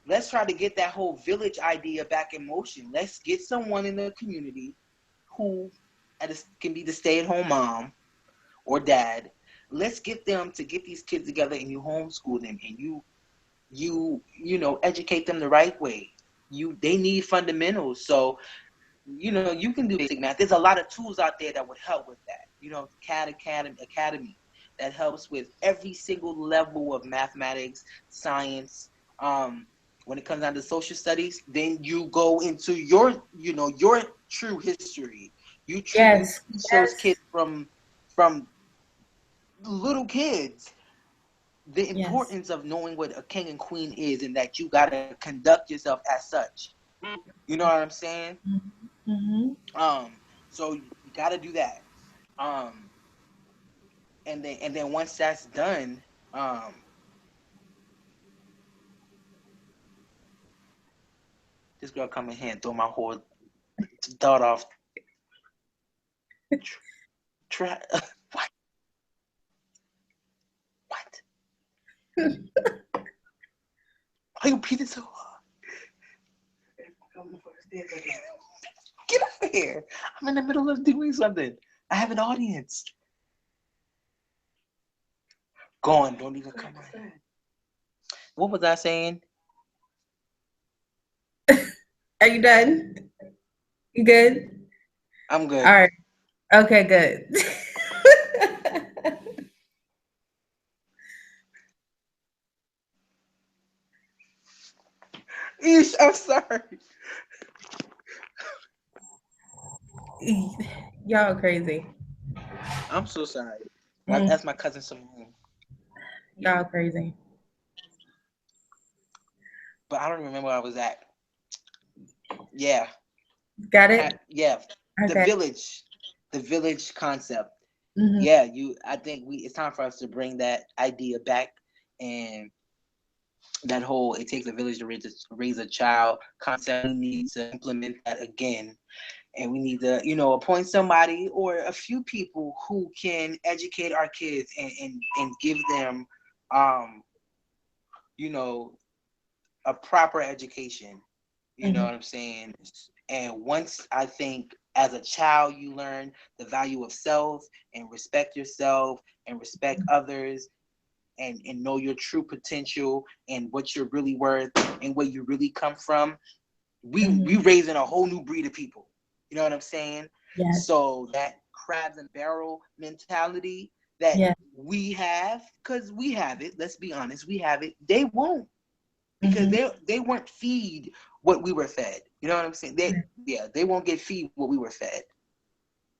let's try to get that whole village idea back in motion. Let's get someone in the community who can be the stay-at-home mom or dad. Let's get them to get these kids together, and you homeschool them, and you educate them the right way. They need fundamentals. So you can do basic math. There's a lot of tools out there that would help with that. CAD Academy that helps with every single level of mathematics, science. When it comes down to social studies, then you go into your true history. You Yes. teach those kids Yes. from little kids the Yes. importance of knowing what a king and queen is, and that you gotta conduct yourself as such. You know what I'm saying? Mhm. So you gotta do that. Um, and then once that's done, this girl come in here and throw my whole thought off. Try what? What? Why you beating so hard? Get out of here! I'm in the middle of doing something. I have an audience. Go on, don't even come on. What was I saying? Are you done? You good? I'm All good. right. Okay, good. Eesh, I'm sorry. Y'all crazy. I'm so sorry. Mm, That's my cousin Simone. y'all crazy. But I don't remember where I was at. Yeah, Got it? yeah. The Okay. village, the village concept. Hmm. Yeah, you. I think we. It's time for us to bring that idea back, and that whole "it takes a village to raise a child" concept. We need to implement that again, and we need to, appoint somebody or a few people who can educate our kids and give them, um, you know, a proper education. You know Hmm. what I'm saying? And once I think as a child you learn the value of self and respect yourself and respect others and know your true potential and what you're really worth and where you really come from, we Hmm. raising a whole new breed of people. You know what I'm saying? Yes. So that crabs and barrel mentality that Yeah. we have, because we have it, let's be honest, we have it, they won't, because Hmm. they weren't feed what we were fed. You know what I'm saying? They won't get feed what we were fed.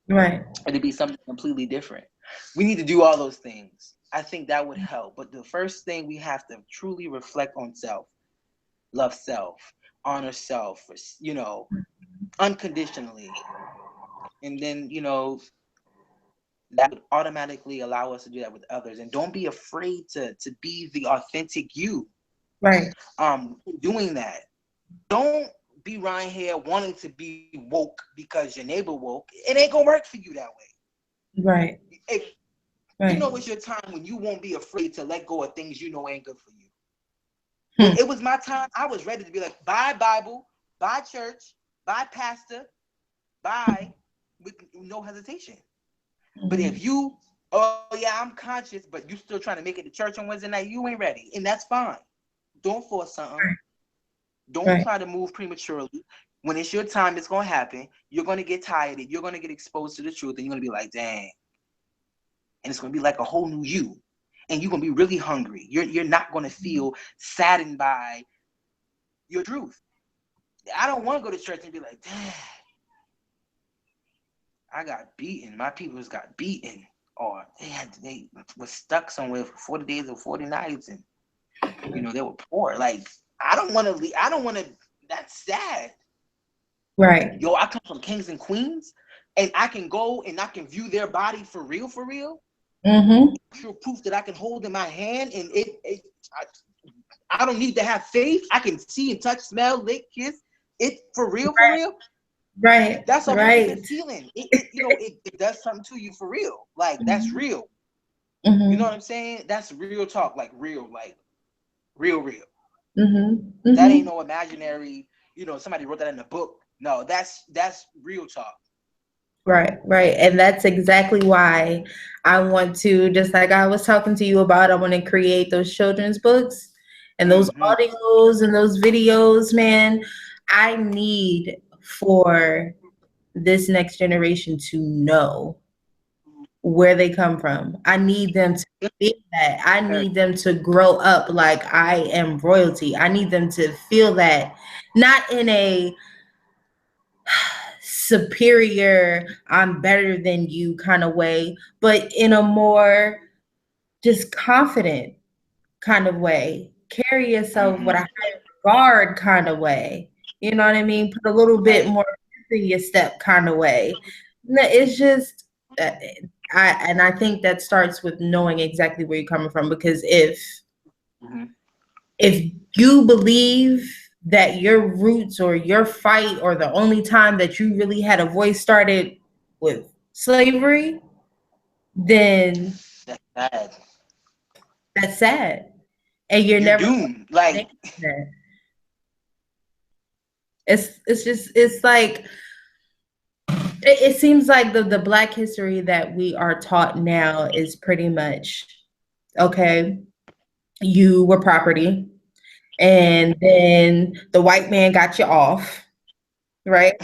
Right. It'd be something completely different. We need to do all those things. I think that would help. But the first thing, we have to truly reflect on self, love self, honor self, unconditionally. And then, that would automatically allow us to do that with others. And don't be afraid to be the authentic you. Right. Doing that. Don't be right here wanting to be woke because your neighbor woke. It ain't gonna work for you that way. Right. If Right. it's your time when you won't be afraid to let go of things you know ain't good for you. When Hmm. it was my time, I was ready to be like, bye Bible, bye church, bye pastor, bye, with no hesitation. But Hmm. if you, oh yeah, I'm conscious, but you still trying to make it to church on Wednesday night, you ain't ready, and that's fine. Don't force something. Don't Right. try to move prematurely. When it's your time, it's gonna happen. You're gonna get tired. You're gonna get exposed to the truth, and you're gonna be like, dang, and it's gonna be like a whole new you, and you're gonna be really hungry. You're not gonna feel saddened by your truth. I don't want to go to church and be like, dang, I got beaten. My people's got beaten, or they were stuck somewhere for 40 days or 40 nights, and they were poor. Like, I don't want to leave. I don't want to. That's sad. Right. Yo, I come from kings and queens, and I can go and I can view their body for real. Hmm. Actual proof that I can hold in my hand, and I don't need to have faith. I can see and touch, smell, lick, kiss it for real, for real. Right. That's a whole different Right. feeling. It does something to you for real. Like, that's Hmm. real. You know what Hmm. I'm saying? That's real talk, like real, like real, real. Hmm. That ain't Hmm. no imaginary. Somebody wrote that in a book. No, that's real talk. Right, right. And that's exactly why I want to, just like I was talking to you about, I want to create those children's books and those Mm-hmm. audios and those videos, man. I need for this next generation to know where they come from. I need them to feel that. I need them to grow up like I am royalty. I need them to feel that, not in a superior, I'm better than you kind of way, but in a more just confident kind of way. Carry yourself Mm-hmm. with a higher regard kind of way. You know what I mean? Put a little bit Right. more in your step kind of way. It's just, uh, I think that starts with knowing exactly where you're coming from, because Mm-hmm. if you believe that your roots or your fight or the only time that you really had a voice started with slavery, then That's bad. that's sad. And you're You're never doomed. going Like, to that. It's just it's like it seems like the black history that we are taught now is pretty much okay, you were property and then the white man got you off, right?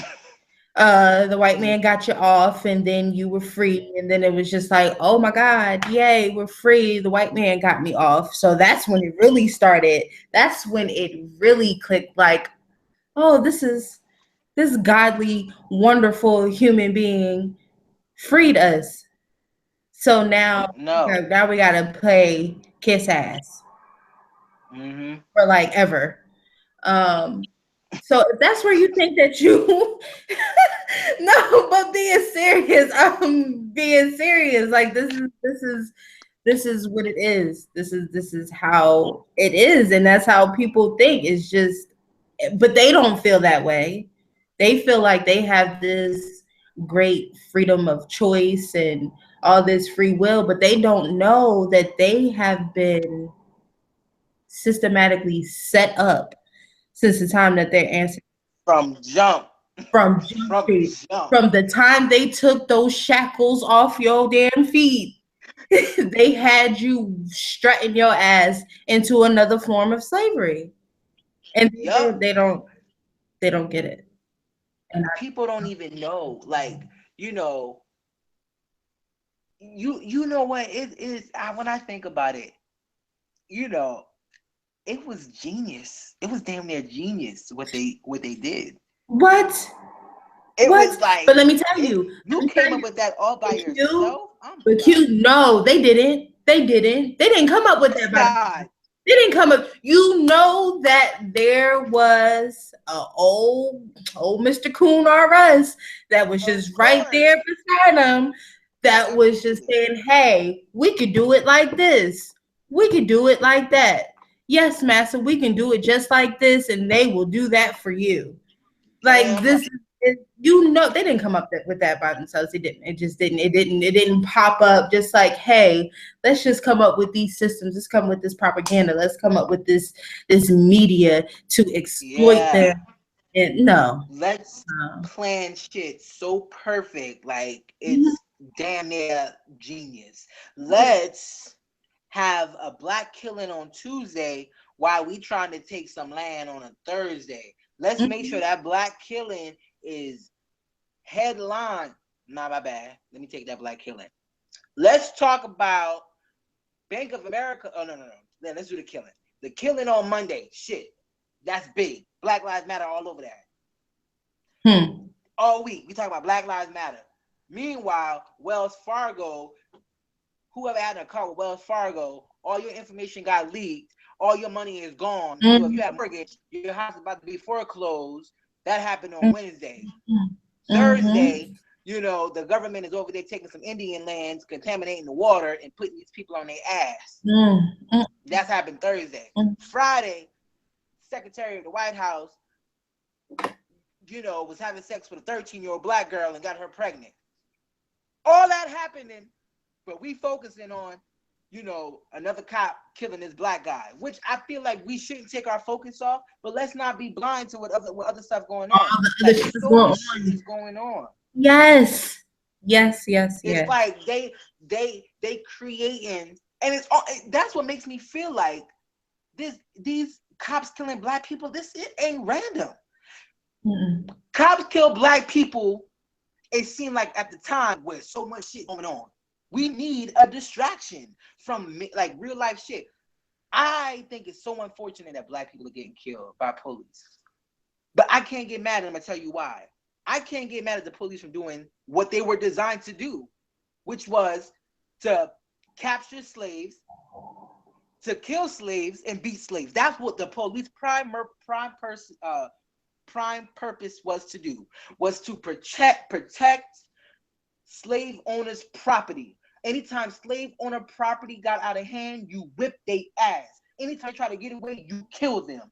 The white man got you off, and then you were free, and then it was just like, oh my god, yay, we're free, the white man got me off. So that's when it really started. That's when it really clicked, like, oh, this godly, wonderful human being freed us. So No. now we gotta play kiss ass Mm-hmm. for like ever. Um, so if that's where you think that you no, but being serious, like this is what it is. This is how it is, and that's how people think. It's just, but they don't feel that way. They feel like they have this great freedom of choice and all this free will, but they don't know that they have been systematically set up since the time that their ancestors, From jump. from Jump From Street, jump. from the time they took those shackles off your damn feet, they had you strutting your ass into another form of slavery, and Yup. they don't get it. And People don't even know. Like, you know, you know what it is. When I think about it, you know, it was genius. It was damn near genius what they did. what It what? was But like let me tell it. you, You let me came tell up you, with that all by the Q, yourself. Oh my the god. Q. No, they didn't. They didn't. They didn't come Of up with course that by not. themselves. They didn't come up. You know that there was a old Mr. Coon R Us that was Of just right there course. beside them. That was just Absolutely. saying, "Hey, we could do it like this. We could do it like that. Yes, master, we can do it just like this, and they will do that for you." Like Damn this right. you know, they didn't come up with that by themselves. It didn't. It just didn't. It didn't pop up just like, hey, let's just come up with these systems. Let's come with this propaganda. Let's come up with this media to exploit them. Yeah. And no, Let's no. plan shit so perfect, like Mhm. it's damn near genius. Let's have a black killing on Tuesday while we trying to take some land on a Thursday. Let's make sure Mhm. that black killing is headline. Not my bad. Let me take that black killing. Let's talk about Bank of America. Oh no. Then let's do the killing. The killing on Monday. Shit. That's big. Black Lives Matter all over that. Hmm. All week. We talk about Black Lives Matter. Meanwhile, Wells Fargo, whoever had a car with Wells Fargo, all your information got leaked. All your money is gone. So if you Mhm. have a mortgage, your house is about to be foreclosed. That happened on Wednesday. Mhm. Thursday, the government is over there taking some Indian lands, contaminating the water, and putting these people on their ass. Mhm. That's happened Thursday. Mhm. Friday, Secretary of the White House, was having sex with a 13-year-old black girl and got her pregnant. All that happening, but we focusing on, another cop killing this black guy, which I feel like we shouldn't take our focus off, but let's not be blind to what other stuff going All on. the other Like, shit is so going much shit on. is going on. Yes. Yes. Yes. It's Yes. like they creating, and it's all that's what makes me feel like these cops killing black people. This it ain't random. Mm-mm. Cops kill black people. It seemed like at the time where so much shit going on. We need a distraction from like real life shit. I think it's so unfortunate that black people are getting killed by police. But I can't get mad at them. I tell you why. I can't get mad at the police from doing what they were designed to do, which was to capture slaves, to kill slaves, and beat slaves. That's what the police prime purpose was to do, was to protect slave owners' property. Anytime slave owner property got out of hand, you whip their ass. Anytime they try to get away, you kill them.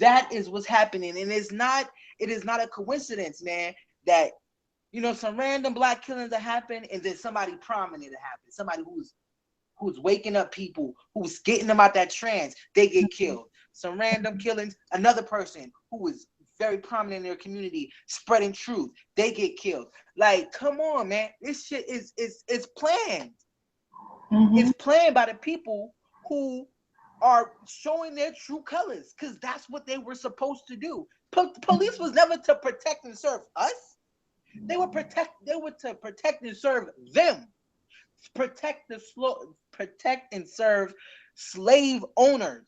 That is what's happening, and it is not a coincidence, man, that some random black killings that happen, and then somebody prominent to happen, somebody who's waking up people, who's getting them out that trance, they get killed. Some random killings, another person who is very prominent in their community, spreading truth, they get killed. Like, come on, man, this shit is planned. Mm-hmm. It's planned by the people who are showing their true colors, because that's what they were supposed to do. Police was never to protect and serve us. They were to protect and serve them. Protect and serve slave owners.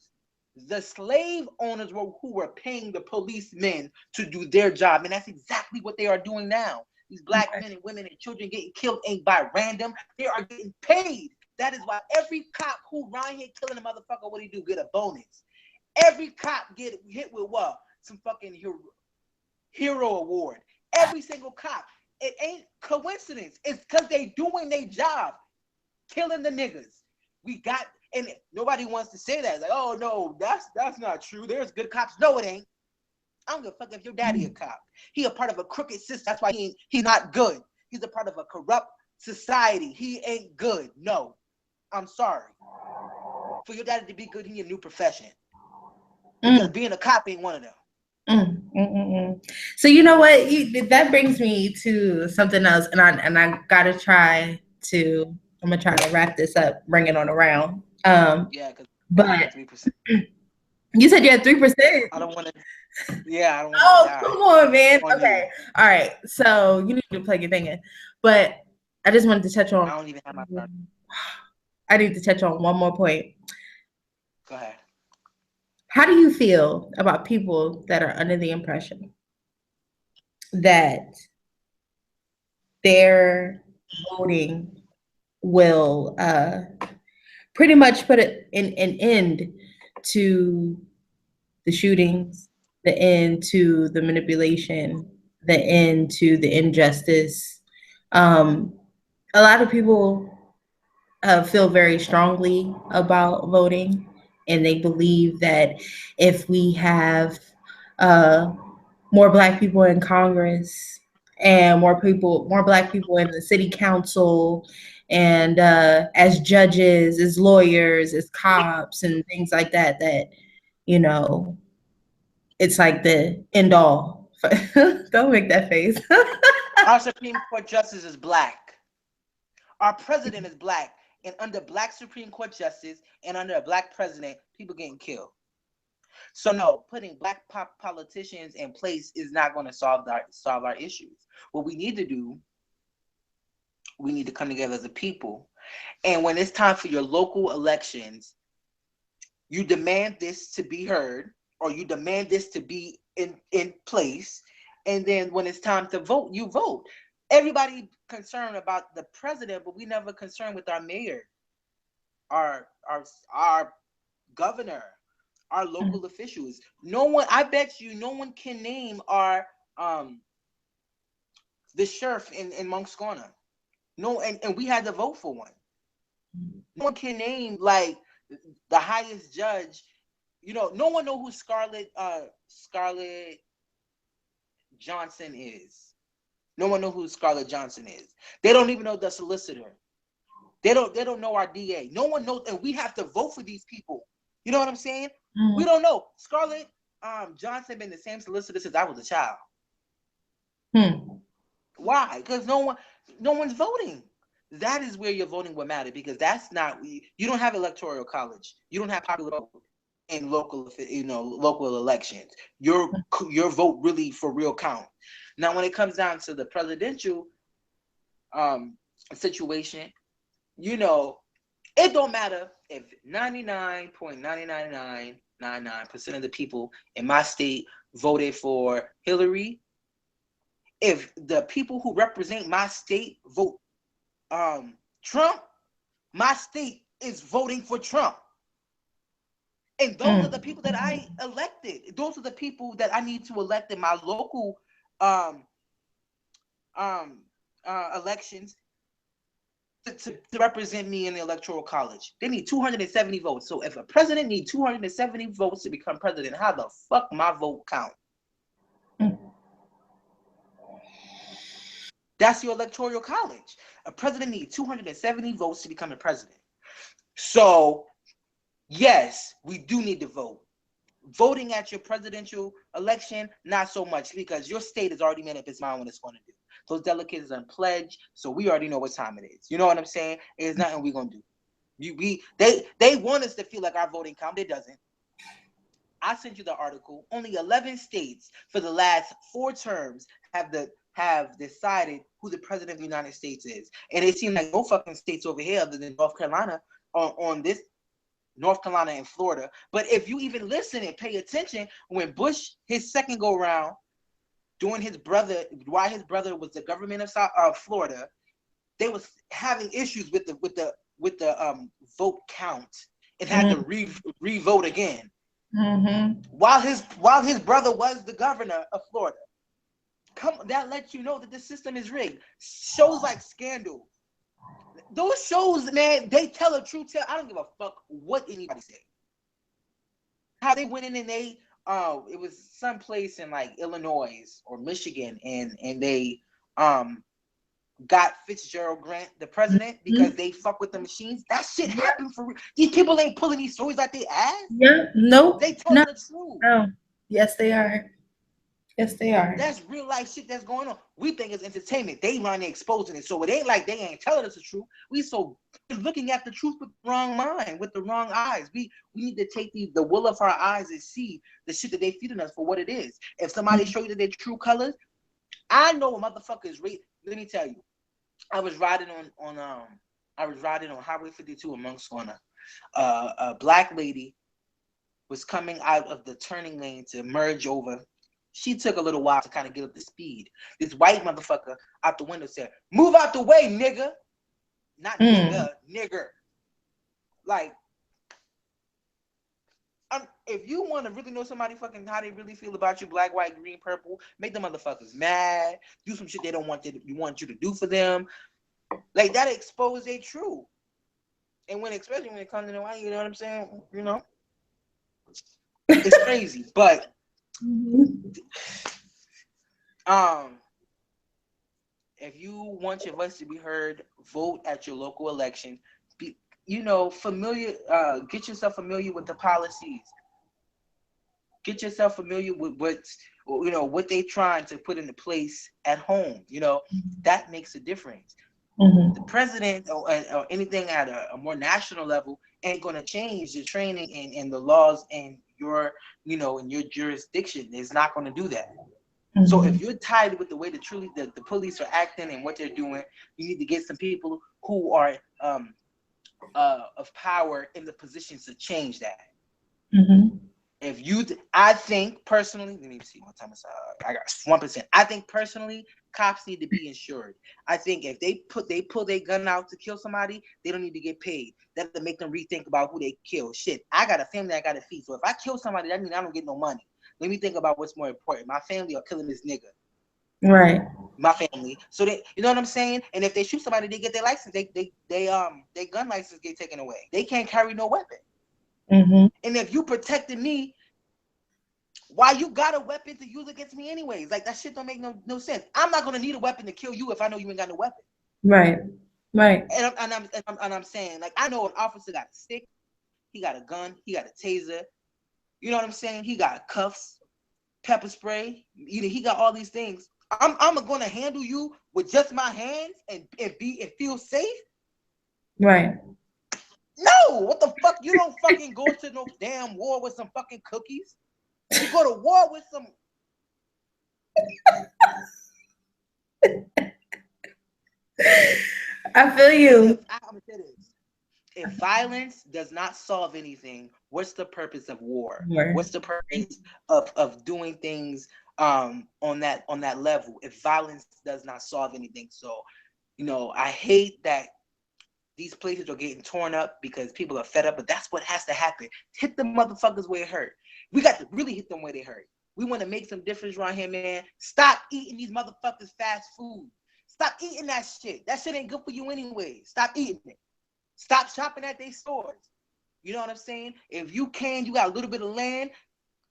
The slave owners were who were paying the policemen to do their job, and that's exactly what they are doing now. These black men and women and children getting killed ain't by random. They are getting paid. That is why every cop who around here killing a motherfucker, what he do? Get a bonus. Every cop get hit with what? Some fucking hero award. Every single cop. It ain't coincidence. It's because they doing their job, killing the niggas. We got, and nobody wants to say that. It's like, oh no, that's not true. There's good cops. No, it ain't. I don't give a fuck if your daddy a cop. He a part of a crooked system. That's why he's not good. He's a part of a corrupt society. He ain't good. No, I'm sorry. For your daddy to be good, he need a new profession. Because being a cop ain't one of them. So you know what? That brings me to something else, and I gotta try to. I'm gonna try to wrap this up, bring it on around. Yeah, because But 3%. you said you had 3%. I don't want to. Yeah, I don't want to Oh, die come on, man. on you. Okay, all right. So you need to plug your thing in, but I just wanted to touch on. I don't even have my card. I need to touch on one more point. Go ahead. How do you feel about people that are under the impression that their voting will pretty much put an end to the shootings, the end to the manipulation, the end to the injustice? A lot of people feel very strongly about voting, and they believe that if we have uh, more Black people in Congress and more Black people in the city council, and as judges, as lawyers, as cops, and things like that, that you know, it's like the end all. Don't make that face. Our Supreme Court justice is Black. Our president is Black. And under Black Supreme Court justice and under a Black president, people getting killed. So no, putting Black politicians in place is not going to solve our issues. What we need to do, we need to come together as a people. And when it's time for your local elections, you demand this to be heard, or you demand this to be in place. And then when it's time to vote, you vote. Everybody concerned about the president, but we never concerned with our mayor, our governor, our local officials. No one, I bet you, no one can name our the sheriff in Monkscorner. No, and we had to vote for one. No one can name like the highest judge. No one know who Scarlett Johnson is. No one know who Scarlett Johnson is. They don't even know the solicitor. They don't know our DA. No one knows, and we have to vote for these people. You know what I'm saying? We don't know. Scarlett Johnson been the same solicitor since I was a child. Why? Because no one's voting. That is where your voting will matter, because that's not, you don't have electoral college. You don't have popular vote in local elections. Your vote really for real count. Now, when it comes down to the presidential situation, it don't matter if 99.99999% of the people in my state voted for Hillary. If the people who represent my state vote Trump, my state is voting for Trump. And those are the people that I elected. Those are the people that I need to elect in my local elections to represent me in the electoral college. They need 270 votes. So if a president needs 270 votes to become president, how the fuck my vote count? That's your electoral college. A president needs 270 votes to become a president. So, yes, we do need to vote. Voting at your presidential election, not so much, because your state has already made up its mind what it's going to do. Those delegates are pledged, so we already know what time it is. You know what I'm saying? There's nothing we're going to do. They want us to feel like our voting count. It doesn't. I sent you the article. Only 11 states for the last 4 terms have decided who the president of the United States is, and it seems like no fucking states over here other than North Carolina on this. North Carolina and Florida. But if you even listen and pay attention, when Bush his second go round, doing his brother, while his brother was the government of Florida, they was having issues with the vote count and had to re-vote again. While his brother was the governor of Florida. That lets you know that the system is rigged. Shows like Scandal, those shows, man, they tell a true tale. I don't give a fuck what anybody say. How they went in and they it was someplace in like Illinois or Michigan, and they got Fitzgerald Grant the president because they fuck with the machines. That shit happened for real. These people ain't pulling these stories like they ass. Yeah, nope. They telling the truth. No. Yes, they are. Yes, they are. That's real life shit that's going on. We think it's entertainment. They run exposing it. So it ain't like they ain't telling us the truth. We so looking at the truth with the wrong mind, with the wrong eyes. We need to take the will of our eyes and see the shit that they feeding us for what it is. If somebody show you their true colors, I know a motherfucker is real. Let me tell you. I was riding on Highway 52 in Monksona. A black lady was coming out of the turning lane to merge over. She took a little while to kind of get up to speed. This white motherfucker out the window said, "Move out the way, nigga." Not nigga, nigger. Like, if you want to really know somebody fucking how they really feel about you, black, white, green, purple, make the motherfuckers mad. Do some shit they don't want you want you to do for them. Like, that expose they true. And especially when it comes to the white, you know what I'm saying? You know, it's crazy. But if you want your voice to be heard, vote at your local election. Be, familiar. Get yourself familiar with the policies. Get yourself familiar with what they trying to put into place at home. That makes a difference. The president or anything at a more national level ain't going to change the training and the laws in your jurisdiction. It's not going to do that. So if you're tired with the way the police are acting and what they're doing, you need to get some people who are of power in the positions to change that. I think personally, let me see what time it's. I got 1%. I think personally, cops need to be insured. I think if they pull their gun out to kill somebody, they don't need to get paid. That'll make them rethink about who they kill. Shit, I got a family I got to feed. So if I kill somebody, that means I don't get no money. Let me think about what's more important: my family or killing this nigga. Right. My family. So they, you know what I'm saying? And if they shoot somebody, they get their license. Their gun license get taken away. They can't carry no weapon. And if you protected me, why you got a weapon to use against me anyways? Like, that shit don't make no sense. I'm not gonna need a weapon to kill you if I know you ain't got no weapon. Right. And I'm saying, like, I know an officer got a stick, he got a gun, he got a taser. You know what I'm saying? He got cuffs, pepper spray. He got all these things. I'm gonna handle you with just my hands and feel safe. Right. No, what the fuck? You don't fucking go to no damn war with some fucking cookies. You go to war with some. I feel you. I'm gonna say this. If violence does not solve anything, what's the purpose of war? What's the purpose of doing things on that level if violence does not solve anything? So, I hate that these places are getting torn up because people are fed up, but that's what has to happen. Hit the motherfuckers where it hurt. We got to really hit them where they hurt. We want to make some difference around here, man. Stop eating these motherfuckers fast food. Stop eating that shit. That shit ain't good for you anyway. Stop eating it. Stop shopping at their stores. You know what I'm saying? If you got a little bit of land,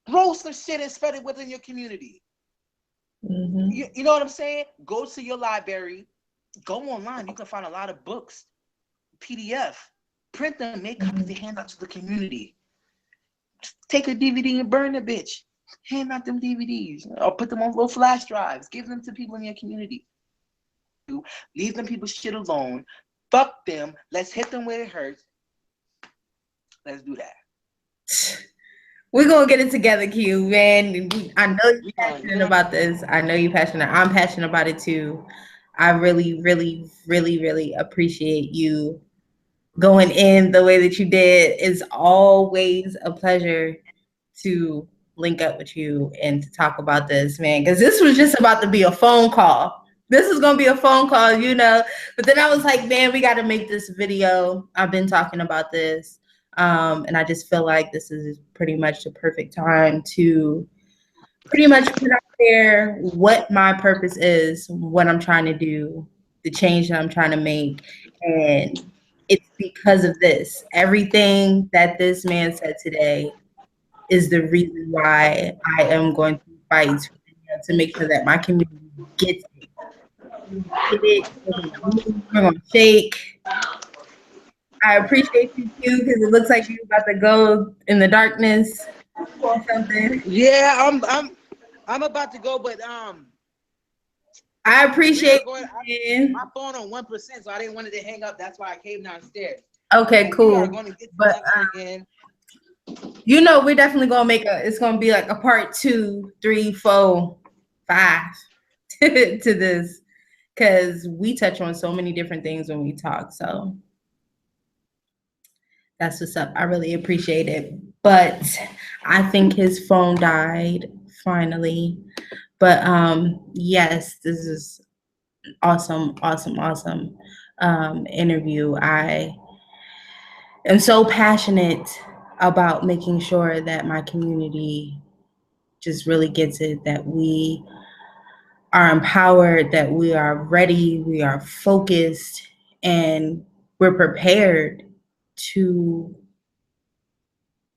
grow some shit and spread it within your community. You know what I'm saying? Go to your library. Go online. You can find a lot of books, PDF. Print them, make copies and hand out to the community. Take a DVD and burn the bitch. Hand out them DVDs. Or put them on little flash drives. Give them to people in your community. Leave them people shit alone. Fuck them. Let's hit them where it hurts. Let's do that. We're gonna get it together, Q, man. I know you're We passionate gonna about this. I know you're passionate. I'm passionate about it too. I really, really, really, really appreciate you going in the way that you did. It's always a pleasure to link up with you and to talk about this, man. Because this was just about to be a phone call. This is gonna be a phone call, you know. But then I was like, man, we got to make this video. I've been talking about this, and I just feel like this is pretty much the perfect time to pretty much put out there what my purpose is, what I'm trying to do, the change that I'm trying to make. And it's because of this. Everything that this man said today is the reason why I am going to fight to make sure that my community gets it. Get it. We're gonna move, we're gonna shake. I appreciate you too because it looks like you're about to go in the darkness or something. Yeah, I'm about to go, but I we are appreciate going. you, My man. phone on 1%, so I didn't want it to hang up. That's why I came downstairs. Okay, But we are cool. going to get But together again. you know, we're definitely gonna make a. It's gonna be like a part 2, 3, 4, 5 to this because we touch on so many different things when we talk. So that's what's up. I really appreciate it. But I think his phone died finally. But yes, this is awesome, awesome, awesome interview. I am so passionate about making sure that my community just really gets it, that we are empowered, that we are ready, we are focused, and we're prepared to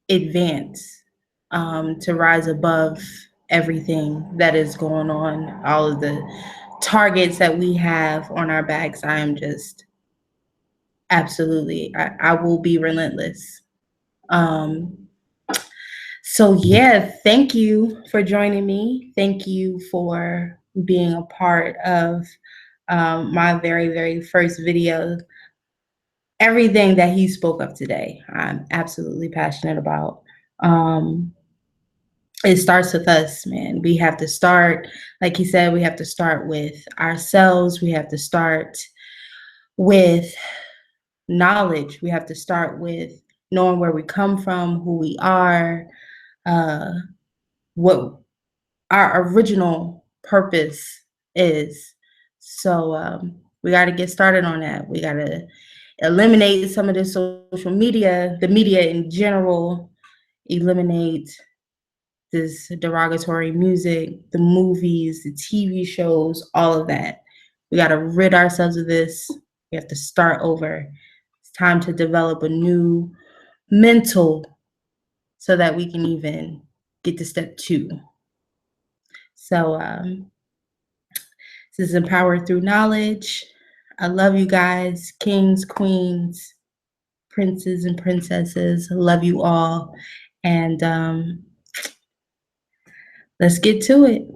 advance, to rise above everything that is going on, all of the targets that we have on our backs. I am just absolutely, I will be relentless. Um, so, yeah, thank you for joining me. Thank you for being a part of my very, very first video. Everything that he spoke of today, I'm absolutely passionate about. Um, it starts with us, man. We have to start, like he said, we have to start with ourselves. We have to start with knowledge. We have to start with knowing where we come from, who we are, uh, what our original purpose is. So we got to get started on that. We got to eliminate some of the social media, the media in general, eliminate this derogatory music, the movies, the TV shows, all of that. We got to rid ourselves of this. We have to start over. It's time to develop a new mental so that we can even get to step 2. So, this is Empowered Through Knowledge. I love you guys, kings, queens, princes, and princesses. I love you all. And let's get to it.